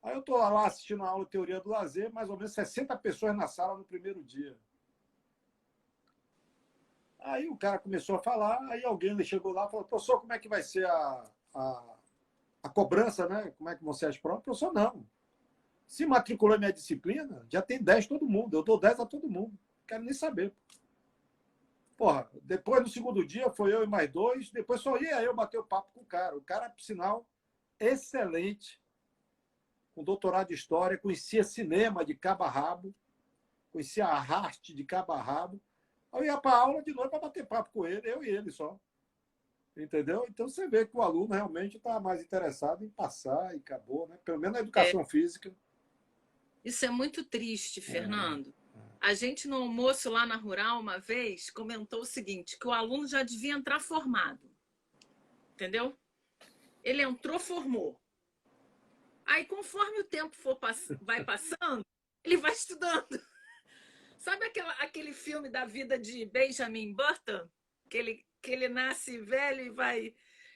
Speaker 1: Aí eu estou lá assistindo a aula de teoria do lazer, mais ou menos 60 pessoas na sala no primeiro dia. Aí o cara começou a falar, aí alguém chegou lá e falou, professor, como é que vai ser a cobrança, né? Como é que vão ser as provas? Professor, não. Se matriculou em minha disciplina, já tem 10 todo mundo. Eu dou 10 a todo mundo. Não quero nem saber. Porra, depois no segundo dia foi eu e mais dois, depois só ia eu bater o papo com o cara. O cara, por sinal, excelente, com doutorado de história, conhecia cinema de cabo a rabo, conhecia a arte de cabo a rabo. Eu ia para a aula de noite para bater papo com ele, eu e ele só. Entendeu? Então você vê que o aluno realmente está mais interessado em passar e acabou, né? Pelo menos na
Speaker 2: É,
Speaker 1: educação física.
Speaker 2: isso é muito triste,
Speaker 1: É,
Speaker 2: Fernando. A gente no almoço lá na Rural uma vez comentou o seguinte, que o aluno já devia entrar formado, entendeu? Ele entrou, formou. Aí, conforme o tempo vai passando, ele vai estudando. Sabe aquele filme da vida de Benjamin Button? Que ele nasce velho e vai.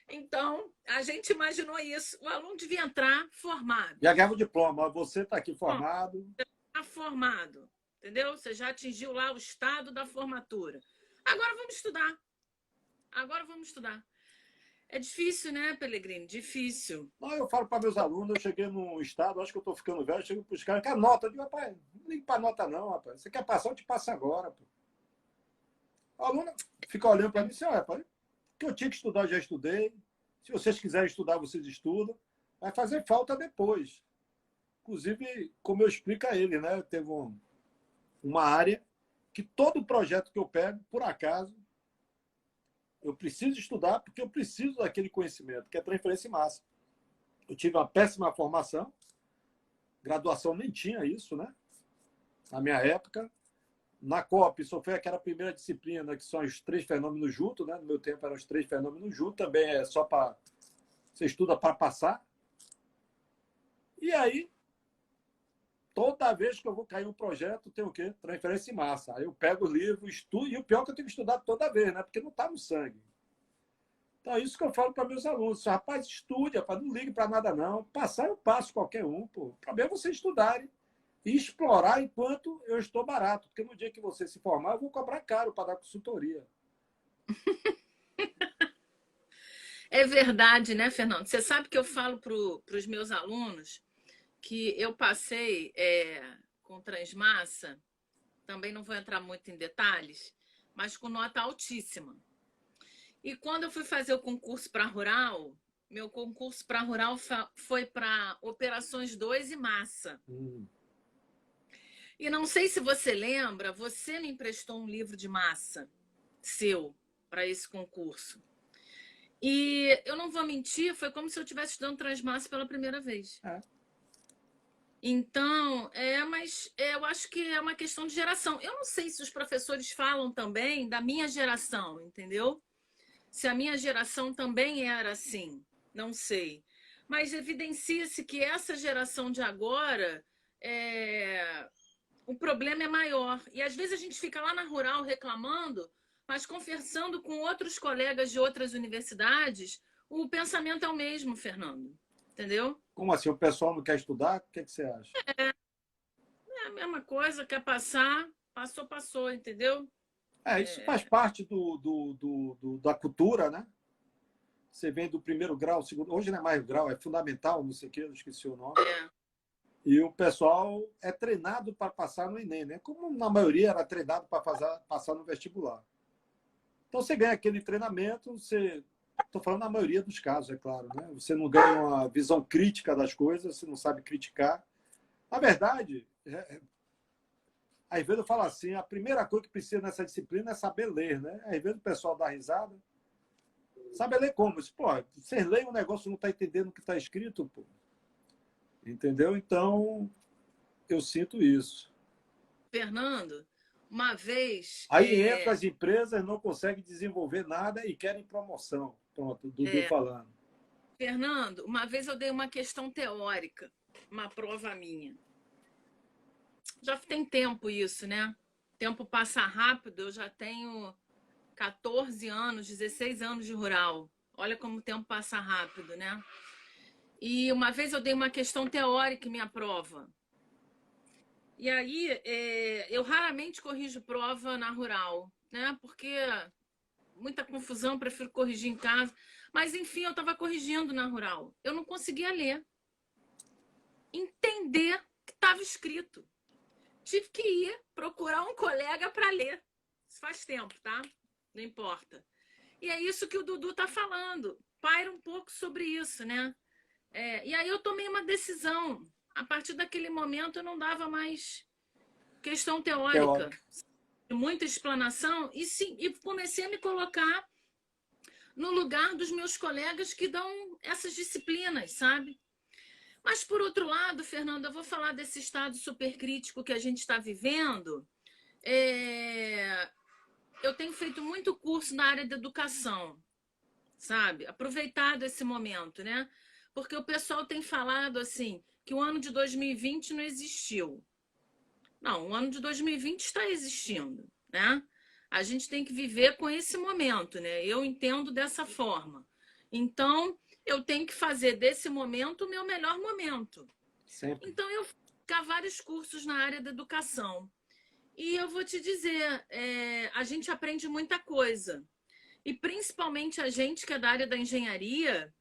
Speaker 2: Então, a gente imaginou isso. O aluno devia entrar formado.
Speaker 1: já ganhava o diploma, você está aqui
Speaker 2: Bom,
Speaker 1: formado.
Speaker 2: está formado, entendeu? Você já atingiu lá o estado da formatura. Agora vamos estudar. Agora vamos estudar. É difícil, né, Pellegrini? Difícil.
Speaker 1: Não, eu falo para meus alunos, eu cheguei num estado, acho que eu estou ficando velho, eu chego para os caras, quer nota? Eu digo, rapaz, não liga para nota não, rapaz. Você quer passar, eu te passo agora. Pô. O aluno fica olhando para mim e diz, rapaz, que eu tinha que estudar, eu já estudei. Se vocês quiserem estudar, vocês estudam. Vai fazer falta depois. Inclusive, como eu explico a ele, né? Teve uma área que todo projeto que eu pego, por acaso, eu preciso estudar porque eu preciso daquele conhecimento, que é transferência em massa. Eu tive uma péssima formação, graduação nem tinha isso, né? Na minha época. Na COP, só foi aquela primeira disciplina, que são os três fenômenos juntos, né? No meu tempo eram os três fenômenos juntos, também é só para. Você estuda para passar. E aí, toda vez que eu vou cair um projeto, tem o quê? Transferência em massa. Aí eu pego o livro, estudo, e o pior é que eu tenho que estudar toda vez, né? Porque não está no sangue. Então é isso que eu falo para meus alunos. Rapaz, estude, rapaz, não ligue para nada, não. Passar eu passo qualquer um, pô. O problema é vocês estudarem e explorar enquanto eu estou barato. Porque no dia que você se formar, eu vou cobrar caro para dar consultoria.
Speaker 2: É verdade, né, Fernando? Você sabe que eu falo para os meus alunos que eu passei com transmassa, também não vou entrar muito em detalhes, mas com nota altíssima. E quando eu fui fazer o concurso para rural, meu concurso para rural foi para operações 2 e massa. E não sei se você lembra, você me emprestou um livro de massa seu para esse concurso. E eu não vou mentir, foi como se eu estivesse estudando transmassa pela primeira vez.
Speaker 1: É.
Speaker 2: Então, mas eu acho que é uma questão de geração. Eu não sei se os professores falam também da minha geração, entendeu? Se a minha geração também era assim, não sei. Mas evidencia-se que essa geração de agora, o problema é maior. E às vezes a gente fica lá na rural reclamando, mas conversando com outros colegas de outras universidades, o pensamento é o mesmo, Fernando. Entendeu?
Speaker 1: Como assim? O pessoal não quer estudar? O que, é que você acha?
Speaker 2: É a mesma coisa, quer passar, passou, passou, entendeu?
Speaker 1: Isso faz parte da cultura, né? Você vem do primeiro grau, segundo. Hoje não é mais grau, é fundamental, não sei o quê, eu esqueci o nome. E o pessoal é treinado para passar no Enem, né? Como na maioria era treinado para passar no vestibular. Então você ganha aquele treinamento, você. Estou falando na maioria dos casos, é claro, né? Você não ganha uma visão crítica das coisas, você não sabe criticar. Na verdade, às vezes eu falo assim, a primeira coisa que precisa nessa disciplina é saber ler, né? Às vezes o pessoal dá risada. Sabe ler como? Pô, você lê um negócio e não está entendendo o que está escrito, pô. Entendeu? Então, eu sinto isso.
Speaker 2: Fernando, uma vez.
Speaker 1: Aí entra as empresas, não conseguem desenvolver nada e querem promoção. Pronto, Dudu falando.
Speaker 2: Fernando, uma vez eu dei uma questão teórica, uma prova minha. Já tem tempo isso, né? O tempo passa rápido, eu já tenho 14 anos, 16 anos de rural. Olha como o tempo passa rápido, né? E uma vez eu dei uma questão teórica em minha prova. E aí, eu raramente corrijo prova na rural, né? Porque muita confusão, prefiro corrigir em casa. Mas, enfim, eu estava corrigindo na rural. Eu não conseguia ler, entender o que estava escrito. Tive que ir procurar um colega para ler. Isso faz tempo, tá? não importa. E é isso que o Dudu está falando. Paira um pouco sobre isso, né? E aí eu tomei uma decisão. A partir daquele momento eu não dava mais questão teórica,
Speaker 1: Teórico.
Speaker 2: muita explanação, e, sim, e comecei a me colocar no lugar dos meus colegas que dão essas disciplinas, sabe? Mas, por outro lado, Fernanda, eu vou falar desse estado supercrítico que a gente está vivendo. Eu tenho feito muito curso na área da educação, sabe? Aproveitado esse momento, né? Porque o pessoal tem falado assim que o ano de 2020 não existiu. Não, o ano de 2020 está existindo, né? A gente tem que viver com esse momento, né? Eu entendo dessa forma. Então, eu tenho que fazer desse momento o meu melhor momento.
Speaker 1: Sempre.
Speaker 2: Então, eu fiz vários cursos na área da educação. E eu vou te dizer, a gente aprende muita coisa. E principalmente a gente que é da área da engenharia,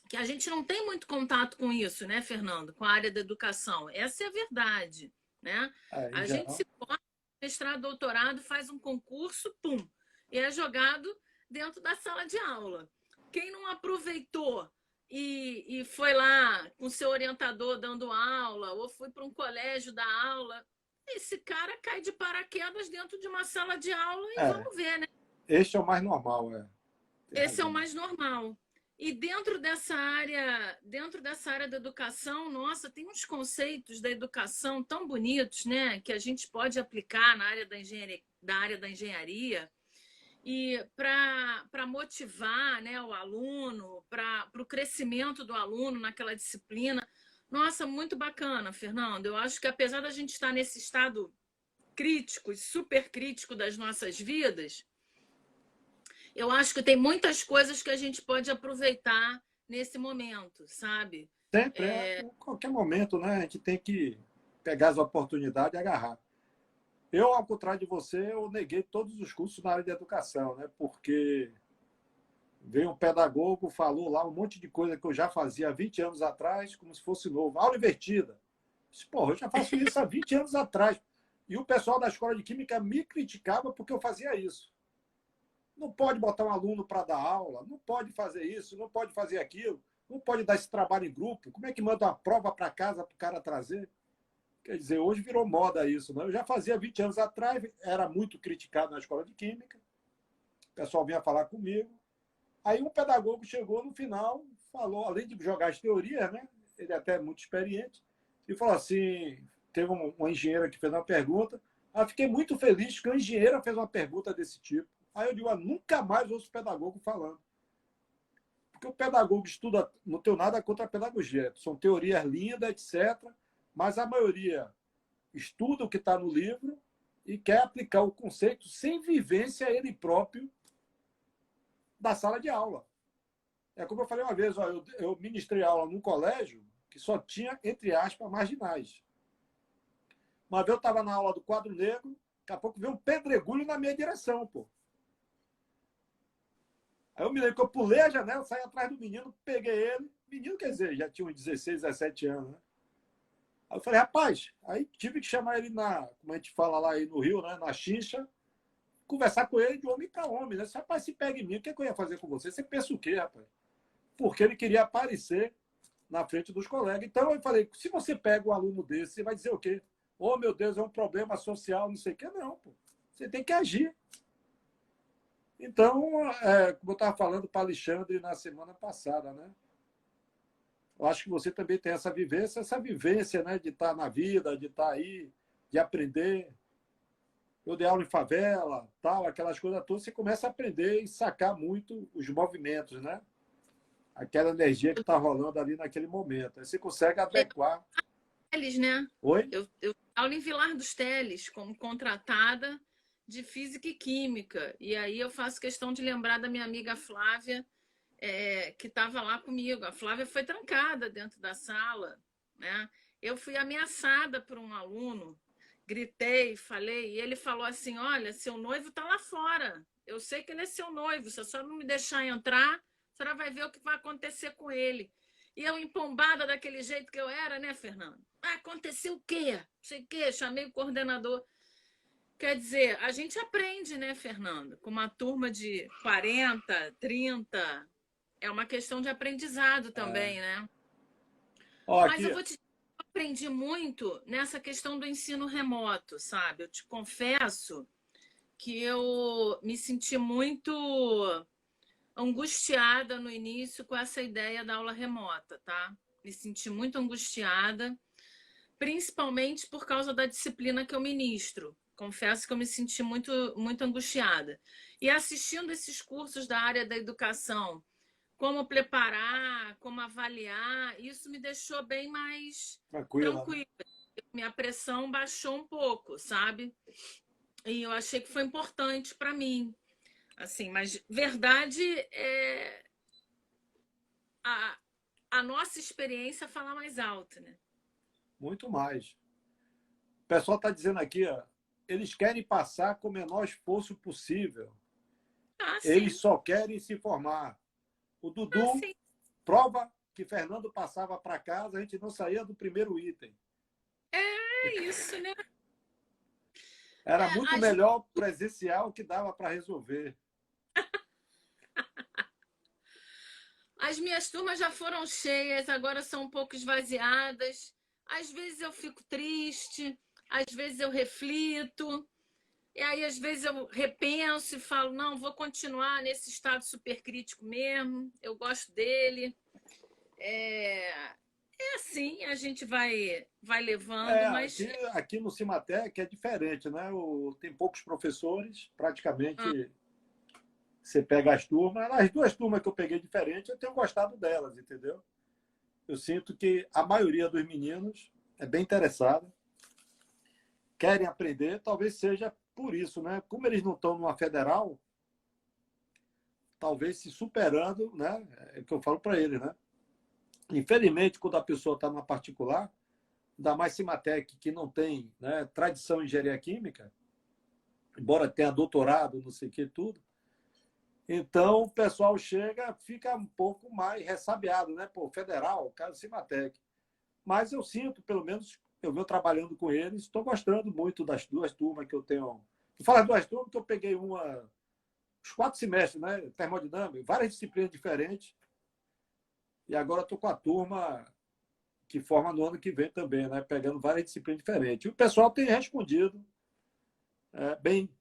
Speaker 2: que a gente não tem muito contato com isso, né, Fernando? Com a área da educação. Essa é a verdade, né?
Speaker 1: Em
Speaker 2: A gente
Speaker 1: geral.
Speaker 2: se forma, mestrado, doutorado, faz um concurso, pum, e é jogado dentro da sala de aula. Quem não aproveitou e foi lá com seu orientador dando aula, ou foi para um colégio dar aula, esse cara cai de paraquedas dentro de uma sala de aula e
Speaker 1: É,
Speaker 2: vamos ver, né?
Speaker 1: este é o mais normal, é. Tem
Speaker 2: Esse é o
Speaker 1: razão.
Speaker 2: mais normal. E dentro dessa área da educação, nossa, tem uns conceitos da educação tão bonitos, né, que a gente pode aplicar na área da engenharia e para motivar, né, o aluno, para o crescimento do aluno naquela disciplina. Nossa, muito bacana, Fernando. Eu acho que apesar da gente estar nesse estado crítico e super crítico das nossas vidas, eu acho que tem muitas coisas que a gente pode aproveitar nesse momento, sabe?
Speaker 1: Sempre, em qualquer momento, né? A gente tem que pegar as oportunidades e agarrar. Eu, ao contrário de você, eu neguei todos os cursos na área de educação, né? Porque veio um pedagogo, falou lá um monte de coisa que eu já fazia há 20 anos atrás, como se fosse novo. Aula invertida. Porra, eu já faço isso há 20 anos atrás. E o pessoal da escola de química me criticava porque eu fazia isso. Não pode botar um aluno para dar aula, não pode fazer isso, não pode fazer aquilo, não pode dar esse trabalho em grupo. Como é que manda uma prova para casa para o cara trazer? Quer dizer, hoje virou moda isso. Né? Eu já fazia 20 anos atrás, era muito criticado na escola de química, o pessoal vinha falar comigo. Aí um pedagogo chegou no final, falou, além de jogar as teorias, né? Ele é até muito experiente, e falou assim: teve uma engenheira que fez uma pergunta. Eu fiquei muito feliz que uma engenheira fez uma pergunta desse tipo. Aí eu digo: nunca mais ouço pedagogo falando. Porque o pedagogo estuda, não tem nada contra a pedagogia, são teorias lindas, etc. Mas a maioria estuda o que está no livro e quer aplicar o conceito sem vivência ele próprio da sala de aula. É como eu falei uma vez, eu ministrei aula num colégio que só tinha, entre aspas, marginais. Uma vez eu estava na aula do quadro negro, daqui a pouco veio um pedregulho na minha direção, pô. Aí eu me lembro que eu pulei a janela, saí atrás do menino, peguei ele. Menino, quer dizer, já tinha uns 16, 17 anos, né? Aí eu falei: rapaz, aí tive que chamar ele como a gente fala lá aí no Rio, né? Na xixa, conversar com ele de homem para homem, né? Rapaz, se pega em mim, o que eu ia fazer com você? Você pensa o quê, rapaz? Porque ele queria aparecer na frente dos colegas. Então eu falei: se você pega um aluno desse, você vai dizer o quê? Oh, meu Deus, é um problema social, não sei o quê. Não, pô. Você tem que agir. Então, como eu estava falando para Alexandre na semana passada, né? Eu acho que você também tem essa vivência, né? De estar na vida, de estar aí, de aprender. Eu dei aula em favela, tal, aquelas coisas todas, você começa a aprender e sacar muito os movimentos, né? Aquela energia que está rolando ali naquele momento. Aí você consegue adequar.
Speaker 2: Teles, né?
Speaker 1: Oi?
Speaker 2: Eu aula em Vilar dos Teles, como contratada de Física e Química. E aí eu faço questão de lembrar da minha amiga Flávia, que estava lá comigo. A Flávia foi trancada dentro da sala, né? Eu fui ameaçada por um aluno, gritei, falei, e ele falou assim: olha, seu noivo está lá fora. Eu sei que ele é seu noivo, se a senhora não me deixar entrar, a senhora vai ver o que vai acontecer com ele. E eu empombada daquele jeito que eu era, né, Fernando? Ah, aconteceu o quê? Não sei o quê, chamei o coordenador. Quer dizer, a gente aprende, né, Fernando? Com uma turma de 40, 30, é uma questão de aprendizado
Speaker 1: É.
Speaker 2: também, né?
Speaker 1: Ó,
Speaker 2: Mas eu
Speaker 1: aqui,
Speaker 2: vou te dizer, eu aprendi muito nessa questão do ensino remoto, sabe? Eu te confesso que eu me senti muito angustiada no início com essa ideia da aula remota, tá? Me senti muito angustiada, principalmente por causa da disciplina que eu ministro. Confesso que eu me senti muito angustiada. E assistindo esses cursos da área da educação, como preparar, como avaliar, isso me deixou bem mais
Speaker 1: tranquila, né?
Speaker 2: tranquila. Minha pressão baixou um pouco, sabe? E eu achei que foi importante para mim. Assim, mas verdade é a, a nossa experiência fala mais alto, né?
Speaker 1: Muito mais. O pessoal está dizendo aqui, ó, eles querem passar com o menor esforço possível.
Speaker 2: Ah,
Speaker 1: Eles
Speaker 2: sim.
Speaker 1: só querem se formar. O
Speaker 2: Ah,
Speaker 1: Dudu
Speaker 2: sim.
Speaker 1: prova que Fernando passava para casa, a gente não saía do primeiro item.
Speaker 2: É isso, né?
Speaker 1: Era
Speaker 2: É,
Speaker 1: muito melhor presencial que dava para resolver.
Speaker 2: as minhas turmas já foram cheias, agora são um pouco esvaziadas. Às vezes eu fico triste, às vezes eu reflito, e aí às vezes eu repenso e falo, não, vou continuar nesse estado supercrítico mesmo, eu gosto dele. É, é assim, a gente vai levando, mas
Speaker 1: Aqui no Cimatec é diferente, né? Tem poucos professores,
Speaker 2: ah,
Speaker 1: praticamente você pega as turmas. As duas turmas que eu peguei diferente, eu tenho gostado delas, entendeu? Eu sinto que a maioria dos meninos é bem interessada, querem aprender, talvez seja por isso, né? Como eles não estão numa federal, talvez se superando, né? É o que eu falo para eles, né? Infelizmente, quando a pessoa está numa particular, ainda mais Cimatec, que não tem, né, tradição em engenharia química, embora tenha doutorado, não sei o que, tudo. Então, o pessoal chega, fica um pouco mais ressabiado, né? Pô, federal, caso Cimatec. Mas eu sinto, pelo menos, eu venho trabalhando com eles, estou gostando muito das duas turmas que eu tenho. Tu fala duas turmas que eu peguei os 4 semestres, né? Termodinâmica, várias disciplinas diferentes. E agora estou com a turma que forma no ano que vem também, né? Pegando várias disciplinas diferentes. E o pessoal tem respondido bem,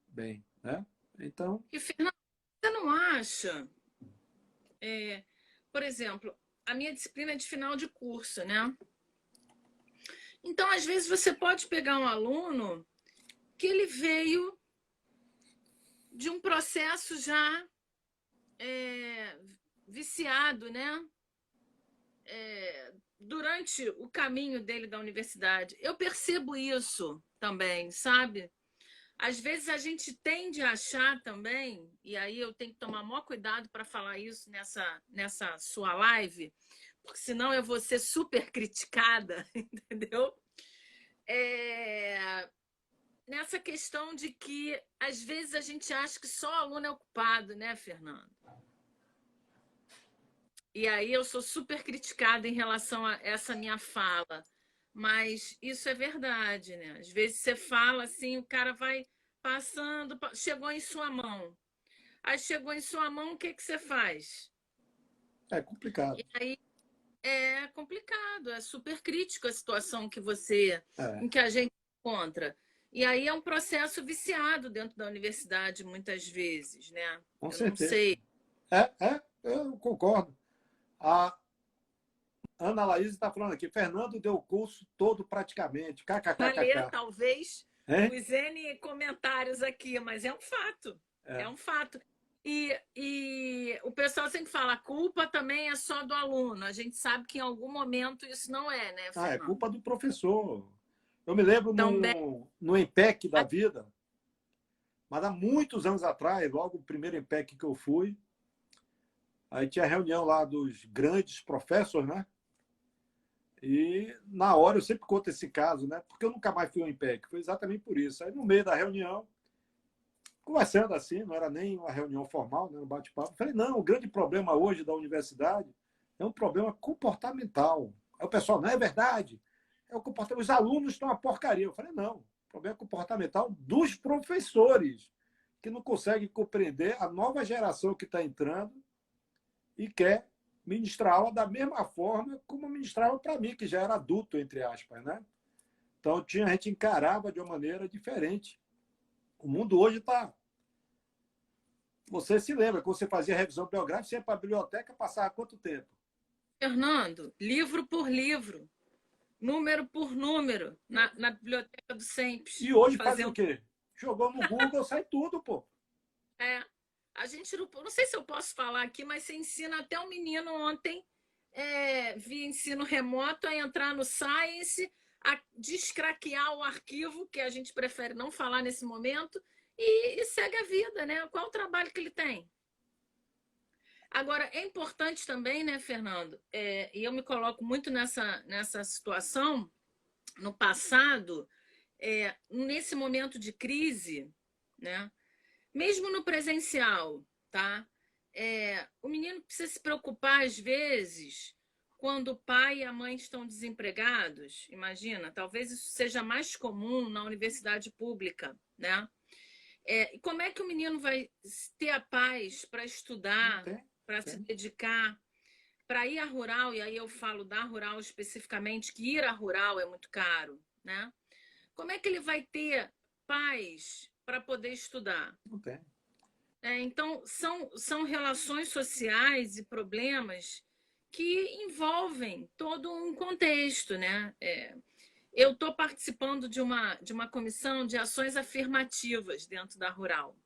Speaker 1: bem, né? Então,
Speaker 2: e Fernanda, você não acha, é, por exemplo, a minha disciplina é de final de curso, né? Então, às vezes, você pode pegar um aluno que ele veio de um processo já é, viciado, né? Durante o caminho dele da universidade. Eu percebo isso também, sabe? Às vezes a gente tende a achar também, e aí eu tenho que tomar maior cuidado para falar isso nessa sua live, porque senão eu vou ser super criticada, entendeu? É, nessa questão de que às vezes a gente acha que só o aluno é o culpado, né, Fernando? E aí eu sou super criticada em relação a essa minha fala. Mas isso é verdade, né? Às vezes você fala assim, o cara vai passando, chegou em sua mão. Aí chegou em sua mão, o que que você faz?
Speaker 1: é complicado.
Speaker 2: E aí é complicado, é super crítico a situação que você,
Speaker 1: É,
Speaker 2: em que a gente encontra. E aí é um processo viciado dentro da universidade, muitas vezes, né?
Speaker 1: com
Speaker 2: Eu não
Speaker 1: certeza.
Speaker 2: sei.
Speaker 1: Eu concordo. A Ana Laís está falando aqui, Fernando deu o curso todo praticamente,
Speaker 2: Para ler,
Speaker 1: kkkk.
Speaker 2: talvez,
Speaker 1: Hein?
Speaker 2: os N comentários aqui, mas é um fato. É
Speaker 1: É.
Speaker 2: um fato. E o pessoal sempre fala, a culpa também é só do aluno. A gente sabe que em algum momento isso não é, né,
Speaker 1: Ah, é
Speaker 2: Fernando?
Speaker 1: culpa do professor. Eu me lembro
Speaker 2: Também.
Speaker 1: no EMPEC da vida, mas há muitos anos atrás, logo o primeiro EMPEC que eu fui, aí tinha reunião lá dos grandes professores, né? E na hora eu sempre conto esse caso, né? Porque eu nunca mais fui ao IMPEC, foi exatamente por isso. Aí no meio da reunião, conversando assim, não era nem uma reunião formal, né, um bate-papo, falei, não, o grande problema hoje da universidade é um problema comportamental. Aí o pessoal, não é verdade, é o comportamento, os alunos estão uma porcaria. Eu falei, não. problema comportamental dos professores, que não conseguem compreender a nova geração que está entrando e quer ministrar aula da mesma forma como ministrava para mim, que já era adulto, entre aspas, né? Então, a gente encarava de uma maneira diferente. O mundo hoje está... Você se lembra, quando você fazia revisão biográfica, você ia para a biblioteca, passava quanto tempo?
Speaker 2: Fernando, livro por livro, número por número, na biblioteca do SEMPES.
Speaker 1: E hoje faz o quê? Jogou no Google, sai tudo, pô.
Speaker 2: É, a gente não sei se eu posso falar aqui, mas você ensina até um menino ontem, via ensino remoto, a entrar no Science, a descraquear o arquivo, que a gente prefere não falar nesse momento, e segue a vida, né? Qual o trabalho que ele tem? Agora, é importante também, né, Fernando? E eu me coloco muito nessa situação, no passado, nesse momento de crise, né? Mesmo no presencial, tá? O menino precisa se preocupar, às vezes, quando o pai e a mãe estão desempregados. Imagina, talvez isso seja mais comum na universidade pública, né? E como é que o menino vai ter a paz para estudar, para se dedicar, para ir à rural? E aí eu falo da rural especificamente, que ir à rural é muito caro, né? Como é que ele vai ter paz para poder estudar?
Speaker 1: Não tem.
Speaker 2: Então, são relações sociais e problemas que envolvem todo um contexto, né? Eu estou participando de uma comissão de ações afirmativas dentro da Rural.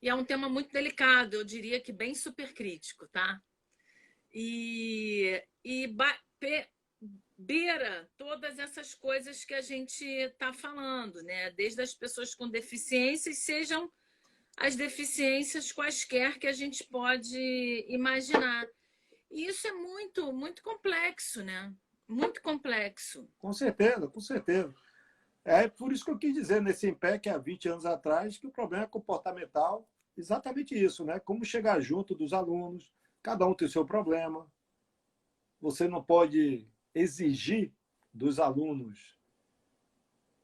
Speaker 2: E é um tema muito delicado, eu diria que bem supercrítico, tá? E beira todas essas coisas que a gente está falando, né? Desde as pessoas com deficiências, sejam as deficiências quaisquer que a gente pode imaginar. E isso é muito, muito complexo, né? Muito complexo.
Speaker 1: Com certeza, com certeza. É por isso que eu quis dizer nesse IMPEC, há 20 anos atrás, que o problema é comportamental, exatamente isso, né? Como chegar junto dos alunos, cada um tem o seu problema. Você não pode exigir dos alunos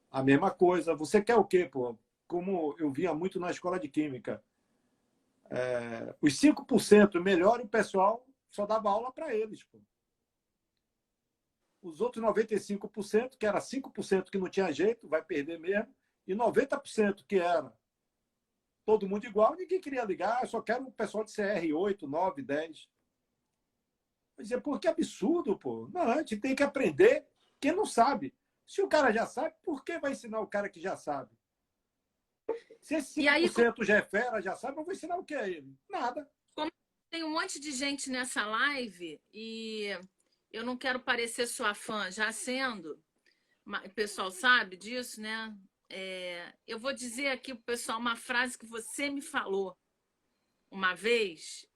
Speaker 1: a mesma coisa. Você quer o quê, pô? Como eu via muito na escola de Química. Os 5% melhor, o pessoal só dava aula para eles, pô. Os outros 95%, que era 5% que não tinha jeito, vai perder mesmo, e 90% que era todo mundo igual, ninguém queria ligar, eu só quero um pessoal de CR 8, 9, 10. Eu dizia, pô, que absurdo, pô. Não, a gente tem que aprender quem não sabe. Se o cara já sabe, por que vai ensinar o cara que já sabe? Se esse 5% já é fera, já sabe, eu vou ensinar o que a ele? Nada.
Speaker 2: Como tem um monte de gente nessa live e eu não quero parecer sua fã, já sendo, o pessoal sabe disso, né? Eu vou dizer aqui para o pessoal uma frase que você me falou uma vez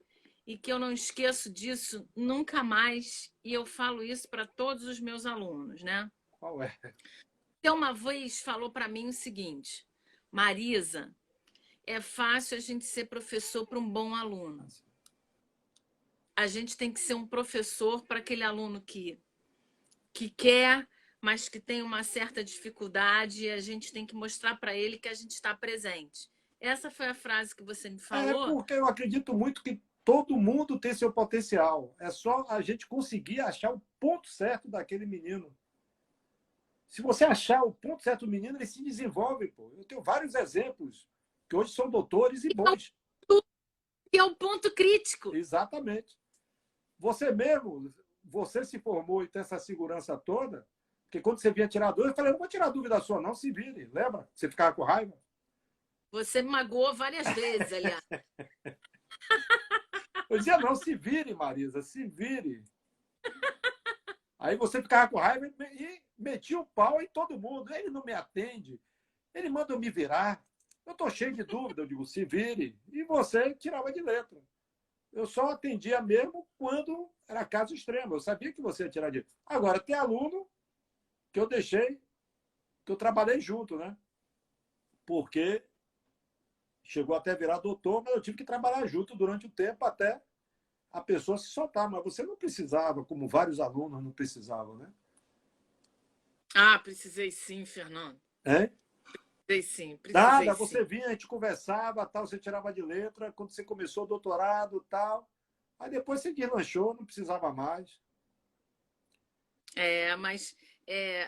Speaker 2: e que eu não esqueço disso nunca mais, e eu falo isso para todos os meus alunos, né?
Speaker 1: Qual é?
Speaker 2: Você uma vez falou para mim o seguinte: Marisa, é fácil a gente ser professor para um bom aluno. A gente tem que ser um professor para aquele aluno que quer, mas que tem uma certa dificuldade, e a gente tem que mostrar para ele que a gente está presente. Essa foi a frase que você me falou.
Speaker 1: Porque eu acredito muito que todo mundo tem seu potencial. É só a gente conseguir achar o ponto certo daquele menino. Se você achar o ponto certo do menino, ele se desenvolve. Pô. Eu tenho vários exemplos que hoje são doutores e bons.
Speaker 2: Que é o ponto crítico.
Speaker 1: Exatamente. Você mesmo, você se formou e tem essa segurança toda, porque quando você vinha tirar dúvida, eu falei, não vou tirar dúvida sua não, se vire. Lembra? Você ficava com raiva?
Speaker 2: Você me magoou várias vezes, aliás.
Speaker 1: Eu dizia, não, se vire, Marisa, se vire. Aí você ficava com raiva e metia o pau em todo mundo. Ele não me atende, ele manda eu me virar. Eu estou cheio de dúvida, eu digo, se vire. E você tirava de letra. Eu só atendia mesmo quando era caso extremo. Eu sabia que você ia tirar de letra. Agora, tem aluno que eu deixei, que eu trabalhei junto, né? Porque chegou até virar doutor, mas eu tive que trabalhar junto durante o tempo até a pessoa se soltar. Mas você não precisava, como vários alunos não precisavam, né?
Speaker 2: Ah, precisei sim, Fernando.
Speaker 1: Hein?
Speaker 2: Precisei sim, precisei
Speaker 1: Nada,
Speaker 2: sim.
Speaker 1: você vinha, a gente conversava, tal, você tirava de letra, quando você começou o doutorado, tal. Aí depois você deslanchou, não precisava mais.
Speaker 2: Mas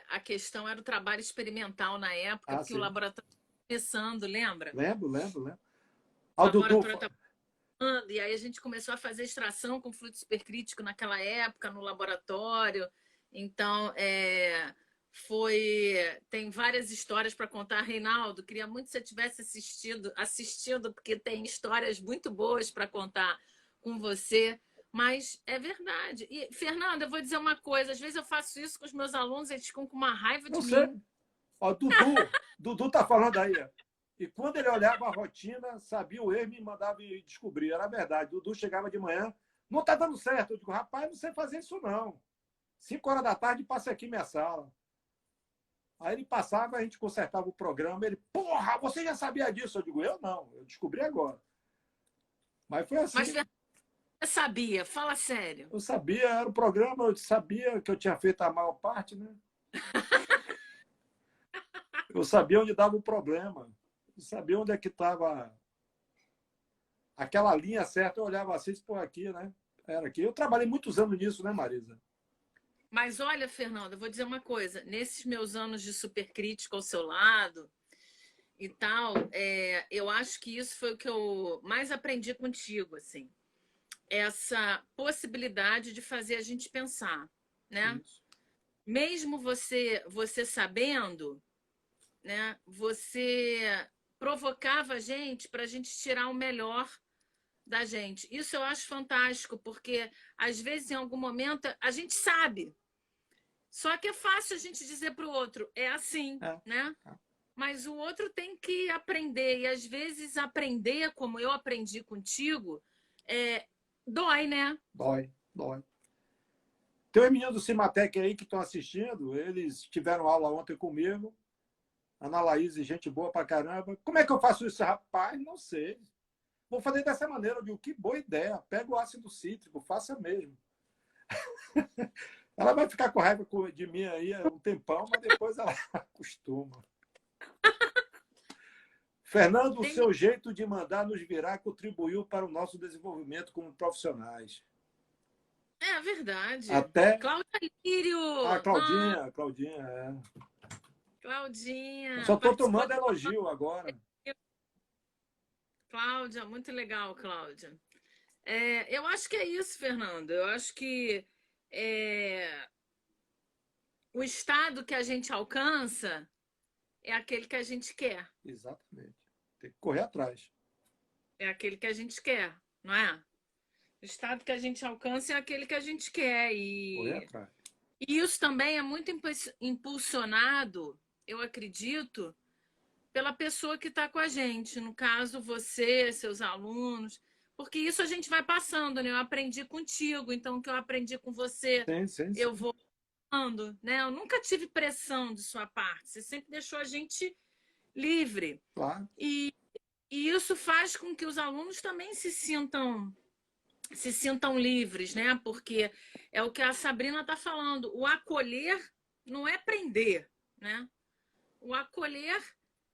Speaker 2: a questão era o trabalho experimental na época,
Speaker 1: Ah,
Speaker 2: porque o
Speaker 1: sim.
Speaker 2: laboratório estava começando, lembra?
Speaker 1: Lembro, lembro, lembro.
Speaker 2: O
Speaker 1: Ah, o Dudu,
Speaker 2: laboratório estava começando, e aí a gente começou a fazer extração com fluido supercrítico naquela época, no laboratório. Então, foi. Tem várias histórias para contar, Reinaldo. Queria muito que você tivesse assistido, porque tem histórias muito boas para contar com você. Mas é verdade. E, Fernanda, eu vou dizer uma coisa: às vezes eu faço isso com os meus alunos, eles ficam com uma raiva
Speaker 1: não
Speaker 2: de
Speaker 1: sei.
Speaker 2: mim.
Speaker 1: Ó, Dudu tá falando aí, ó. E quando ele olhava a rotina, sabia o erro e me mandava ir descobrir. Era verdade. Dudu chegava de manhã, não tá dando certo. Eu digo, rapaz, não sei fazer isso não. 5 horas da tarde, passa aqui minha sala. Aí ele passava, a gente consertava o programa. Ele, porra, você já sabia disso? Eu digo, eu não, eu descobri agora. Mas foi
Speaker 2: Mas,
Speaker 1: assim.
Speaker 2: Fernanda, você sabia? Fala sério.
Speaker 1: Eu sabia, era o programa, eu sabia que eu tinha feito a maior parte, né? Eu sabia onde dava o problema. Eu sabia onde é que estava aquela linha certa. Eu olhava assim, por aqui, né? Era aqui. Eu trabalhei muitos anos nisso, né, Marisa?
Speaker 2: Mas olha, Fernanda, eu vou dizer uma coisa. Nesses meus anos de supercrítica ao seu lado e tal, eu acho que isso foi o que eu mais aprendi contigo, assim. Essa possibilidade de fazer a gente pensar, né?
Speaker 1: Isso.
Speaker 2: Mesmo você sabendo, né? Você provocava a gente para a gente tirar o melhor da gente. Isso eu acho fantástico, porque às vezes em algum momento a gente sabe. Só que é fácil a gente dizer para o outro, é assim,
Speaker 1: É.
Speaker 2: né? Mas o outro tem que aprender, e às vezes aprender, como eu aprendi contigo, é, dói, né?
Speaker 1: Dói, dói. Tem os meninos do Cimatec aí que estão assistindo, eles tiveram aula ontem comigo. Ana Laís, gente boa pra caramba. Como é que eu faço isso, rapaz? Não sei. Vou fazer dessa maneira. Eu digo, que boa ideia. Pega o ácido cítrico, faça mesmo. Ela vai ficar com raiva de mim aí um tempão, mas depois ela acostuma. Fernando, o
Speaker 2: Tem...
Speaker 1: seu jeito de mandar nos virar contribuiu para o nosso desenvolvimento como profissionais.
Speaker 2: É verdade.
Speaker 1: Até
Speaker 2: Cláudia Lírio,
Speaker 1: a Claudinha, é. Eu
Speaker 2: Claudinha,
Speaker 1: só estou
Speaker 2: participou
Speaker 1: tomando
Speaker 2: do
Speaker 1: elogio agora.
Speaker 2: Cláudia, muito legal, Cláudia. Eu acho que é isso, Fernando. Eu acho que é, o estado que a gente alcança é aquele que a gente quer.
Speaker 1: Exatamente. Tem que correr atrás.
Speaker 2: É aquele que a gente quer, não é? O estado que a gente alcança é aquele que a gente quer.
Speaker 1: Correr
Speaker 2: E
Speaker 1: atrás.
Speaker 2: E isso também é muito impulsionado, eu acredito, pela pessoa que está com a gente. No caso, você, seus alunos. Porque isso a gente vai passando, né? Eu aprendi contigo, então o que eu aprendi com você,
Speaker 1: Sim, sim,
Speaker 2: eu
Speaker 1: sim.
Speaker 2: vou falando, né? Eu nunca tive pressão de sua parte. Você sempre deixou a gente livre.
Speaker 1: Claro.
Speaker 2: E, e isso faz com que os alunos também se sintam livres, né? Porque é o que a Sabrina está falando. O acolher não é prender, né? O acolher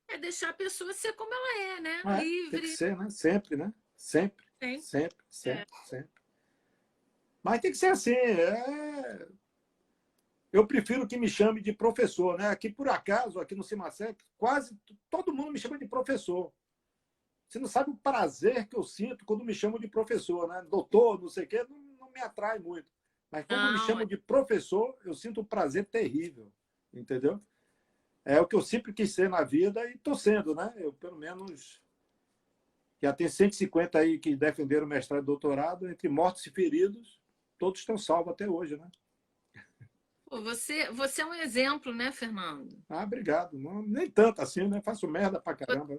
Speaker 2: é deixar a pessoa ser como ela é, né?
Speaker 1: É, tem que
Speaker 2: Livre.
Speaker 1: ser, né? Sempre, né? Sempre,
Speaker 2: Tem.
Speaker 1: sempre,
Speaker 2: É.
Speaker 1: sempre, sempre. Mas tem que ser assim. Eu prefiro que me chame de professor, né? Aqui, por acaso, aqui no Cimacep, quase todo mundo me chama de professor. Você não sabe o prazer que eu sinto quando me chamam de professor, né? Doutor, não sei o quê, não me atrai muito. Mas quando me
Speaker 2: Não,
Speaker 1: chamam de professor, eu sinto um prazer terrível, entendeu? É o que eu sempre quis ser na vida e estou sendo, né? Eu, pelo menos, já tem 150 aí que defenderam mestrado e doutorado, entre mortos e feridos, todos estão salvos até hoje, né?
Speaker 2: pô, você é um exemplo, né, Fernando?
Speaker 1: Ah, obrigado. Não, nem tanto assim, né? Faço merda pra caramba.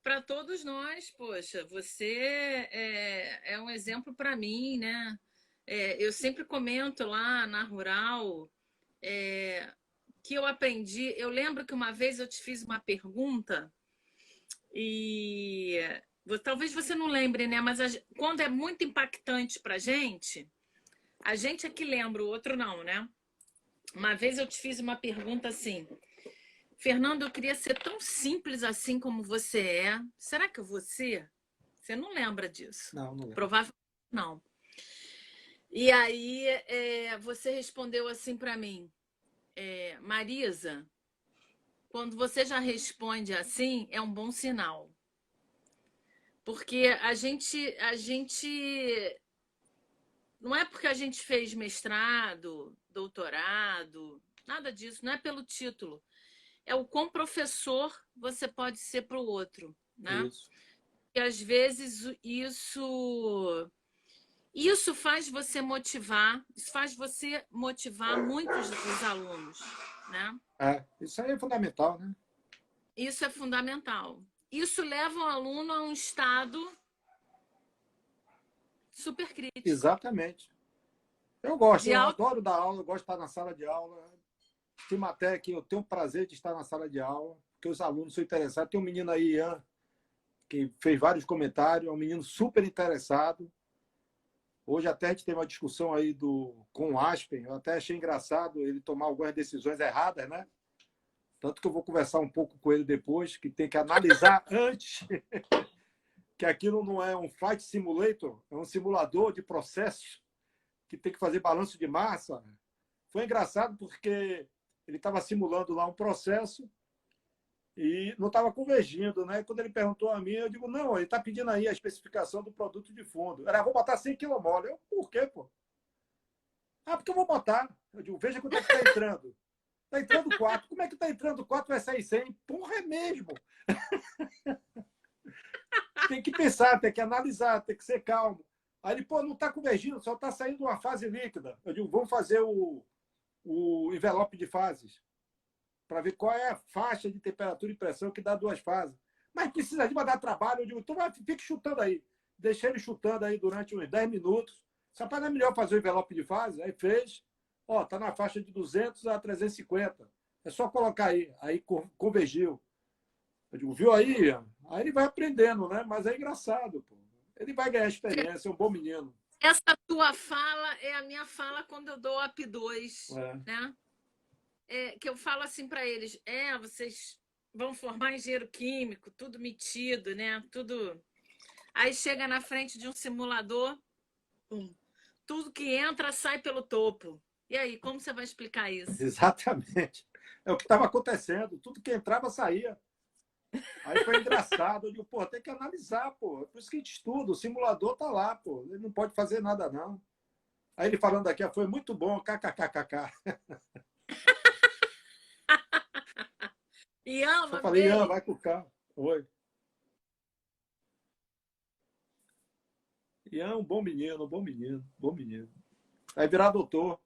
Speaker 2: Para todos nós, poxa, você é um exemplo para mim, né? Eu sempre comento lá na Rural é, que eu aprendi. Eu lembro que uma vez eu te fiz uma pergunta e talvez você não lembre, né? Mas quando é muito impactante para a gente é que lembra, o outro não, né? Uma vez eu te fiz uma pergunta assim: Fernando, eu queria ser tão simples assim como você é. Será que eu vou ser? Você não lembra disso?
Speaker 1: Não, não lembro.
Speaker 2: Provavelmente não. E aí você respondeu assim para mim, Marisa, quando você já responde assim, é um bom sinal. Porque a gente não é porque a gente fez mestrado, doutorado, nada disso, não é pelo título. É o quão professor você pode ser para o outro, né?
Speaker 1: Isso.
Speaker 2: E às vezes isso faz você motivar, isso faz você motivar muitos dos alunos, né?
Speaker 1: Isso aí é fundamental, né?
Speaker 2: Isso é fundamental. Isso leva o aluno a um estado super crítico,
Speaker 1: Exatamente. Eu gosto,
Speaker 2: de
Speaker 1: eu
Speaker 2: alto.
Speaker 1: adoro dar aula, eu gosto de estar na sala de aula. Tem matéria que eu tenho o prazer de estar na sala de aula, porque os alunos são interessados. Tem um menino aí, Ian, que fez vários comentários, é um menino super interessado. Hoje até a gente teve uma discussão aí com o Aspen, eu até achei engraçado ele tomar algumas decisões erradas, né? Tanto que eu vou conversar um pouco com ele depois, que tem que analisar antes que aquilo não é um flight simulator, é um simulador de processos que tem que fazer balanço de massa. Foi engraçado porque ele estava simulando lá um processo e não estava convergindo, né? Quando ele perguntou a mim, eu digo, não, ele está pedindo aí a especificação do produto de fundo. Era, vou botar 100 kmol. Eu, por quê, pô? Ah, porque eu vou botar. Eu digo, veja quanto é que está entrando. Está entrando 4. Como é que está entrando 4 vai sair 100? Porra, é mesmo. Tem que pensar, tem que analisar, tem que ser calmo. Aí ele, pô, não está convergindo, só está saindo uma fase líquida. Eu digo, vamos fazer o envelope de fases para ver qual é a faixa de temperatura e pressão que dá duas fases. Mas precisa de dar trabalho. Eu digo, então fique chutando aí. Deixei ele chutando aí durante uns 10 minutos. Só para não é melhor fazer o envelope de fase. Aí fez. Ó, está na faixa de 200 a 350. É só colocar aí. Aí convergiu. Eu digo, viu aí? Aí ele vai aprendendo, né? Mas é engraçado, pô. Ele vai ganhar experiência, é um bom menino.
Speaker 2: Essa tua fala é a minha fala quando eu dou AP2,
Speaker 1: É.
Speaker 2: né? Que eu falo assim para eles, vocês vão formar engenheiro químico, tudo metido, né? Tudo. Aí chega na frente de um simulador, pum, tudo que entra sai pelo topo. E aí, como você vai explicar isso?
Speaker 1: Exatamente. É o que estava acontecendo. Tudo que entrava saía. Aí foi engraçado. Eu digo, pô, tem que analisar, pô. É por isso que a gente estuda. O simulador tá lá, pô. Ele não pode fazer nada, não. Aí ele falando aqui, foi muito bom, kkkk.
Speaker 2: Ian, o
Speaker 1: Só
Speaker 2: nome
Speaker 1: falei, Ian,
Speaker 2: dele?
Speaker 1: vai com o carro. Oi. Ian é um bom menino, um bom menino, bom menino. Vai virar doutor.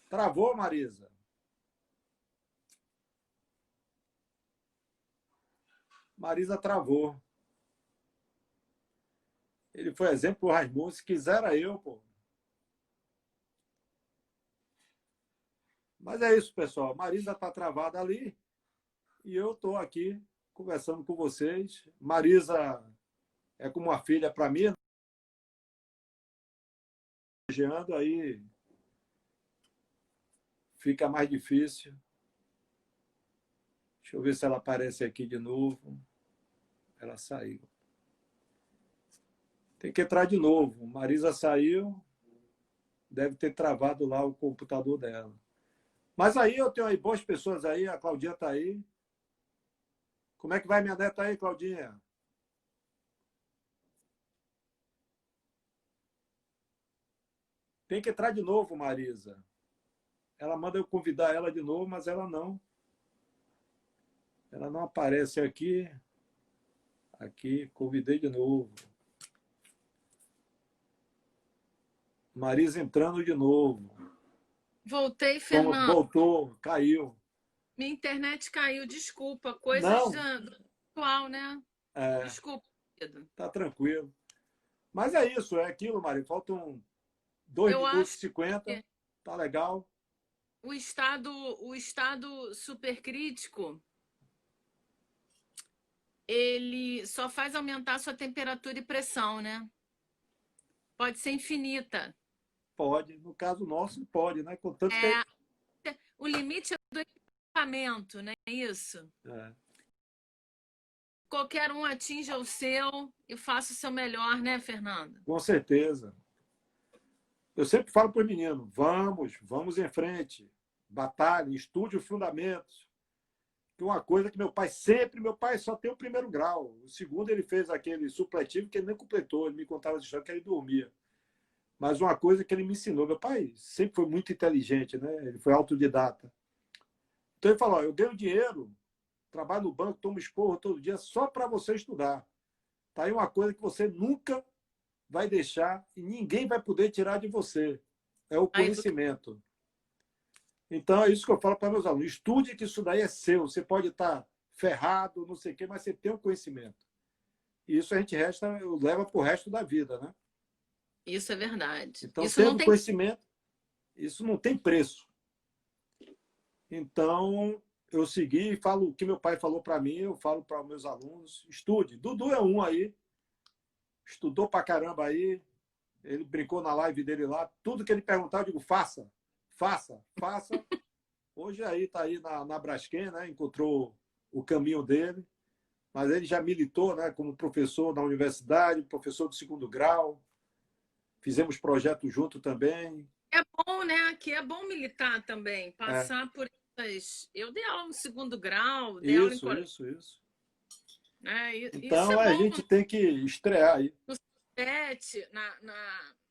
Speaker 1: Travou, Marisa? Marisa travou. Ele foi exemplo pro Raimundo. Se quisera eu, pô. Mas é isso, pessoal. Marisa tá travada ali e eu tô aqui conversando com vocês. Marisa é como uma filha para mim, elogiando, aí fica mais difícil. Deixa eu ver se ela aparece aqui de novo. Ela saiu. Tem que entrar de novo. Marisa saiu, deve ter travado lá o computador dela. Mas aí eu tenho aí boas pessoas aí, a Claudinha está aí. Como é que vai minha neta aí, Claudinha? Tem que entrar de novo, Marisa. Ela manda eu convidar ela de novo, mas ela não. Ela não aparece aqui. Aqui, convidei de novo. Marisa entrando de novo.
Speaker 2: Voltei,
Speaker 1: Como
Speaker 2: Fernando.
Speaker 1: voltou, caiu.
Speaker 2: Minha internet caiu, desculpa. Coisas
Speaker 1: Não,
Speaker 2: do atual, né?
Speaker 1: é,
Speaker 2: Desculpa, querido.
Speaker 1: tá tranquilo. Mas é isso, é aquilo, Maria. Faltam 2
Speaker 2: Eu
Speaker 1: minutos
Speaker 2: acho
Speaker 1: e 50.
Speaker 2: que
Speaker 1: Tá legal.
Speaker 2: o estado supercrítico, ele só faz aumentar sua temperatura e pressão, né? Pode ser infinita.
Speaker 1: pode. No caso nosso, pode, né? Contanto que...
Speaker 2: É, o limite é do equipamento, né? Isso.
Speaker 1: É,
Speaker 2: Qualquer um atinja o seu e faça o seu melhor, né, Fernando?
Speaker 1: com certeza. Eu sempre falo para o menino, vamos em frente. Batalhe, estude os fundamentos. Que uma coisa que meu pai só tem o primeiro grau. O segundo ele fez aquele supletivo que ele nem completou. Ele me contava de história que ele dormia. Mas uma coisa que ele me ensinou, meu pai sempre foi muito inteligente, né? Ele foi autodidata. Então ele falou, eu ganho dinheiro, trabalho no banco, tomo esporro todo dia só para você estudar. Tá aí uma coisa que você nunca vai deixar e ninguém vai poder tirar de você. É o conhecimento. Então, é isso que eu falo para meus alunos. Estude que isso daí é seu. Você pode estar ferrado, não sei o quê, mas você tem o conhecimento. E isso a gente leva para o resto da vida, né?
Speaker 2: Isso é verdade.
Speaker 1: Então,
Speaker 2: Isso não
Speaker 1: tendo
Speaker 2: tem...
Speaker 1: conhecimento, isso não tem preço. Então, eu segui e falo o que meu pai falou para mim, eu falo para meus alunos. Estude. Dudu é um aí. Estudou para caramba aí. Ele brincou na live dele lá. Tudo que ele perguntava, eu digo, faça. Faça, faça. Hoje aí está aí na Braskem, né? Encontrou o caminho dele, mas ele já militou, né? Como professor na universidade, professor do segundo grau. Fizemos projeto junto também.
Speaker 2: É bom, né? Que é bom militar também,
Speaker 1: É.
Speaker 2: passar por essas... Eu dei aula no segundo grau, dei aula em
Speaker 1: Isso,
Speaker 2: colégio.
Speaker 1: isso.
Speaker 2: Isso é
Speaker 1: Então a
Speaker 2: bom.
Speaker 1: gente tem que estrear aí.
Speaker 2: No CET,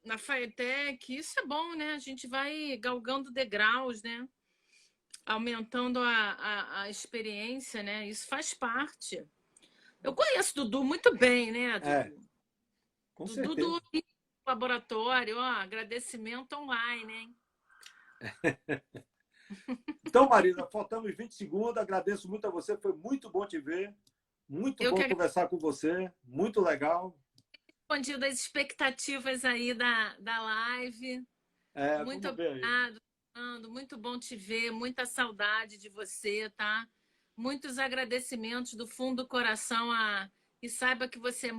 Speaker 2: na FAETEC, isso é bom, né? A gente vai galgando degraus, né? Aumentando a experiência, né? Isso faz parte. Eu conheço o Dudu muito bem, né,
Speaker 1: É,
Speaker 2: Dudu?
Speaker 1: com
Speaker 2: Dudu
Speaker 1: certeza.
Speaker 2: do laboratório, ó, agradecimento online, hein?
Speaker 1: Então, Marisa, faltamos 20 segundos. Agradeço muito a você. Foi muito bom te ver. Muito
Speaker 2: Eu que
Speaker 1: bom conversar com você. Muito legal.
Speaker 2: respondi das expectativas aí da live.
Speaker 1: É,
Speaker 2: Muito
Speaker 1: vamos ver aí.
Speaker 2: obrigado, Fernando. Muito bom te ver. Muita saudade de você, tá? Muitos agradecimentos do fundo do coração. E saiba que você é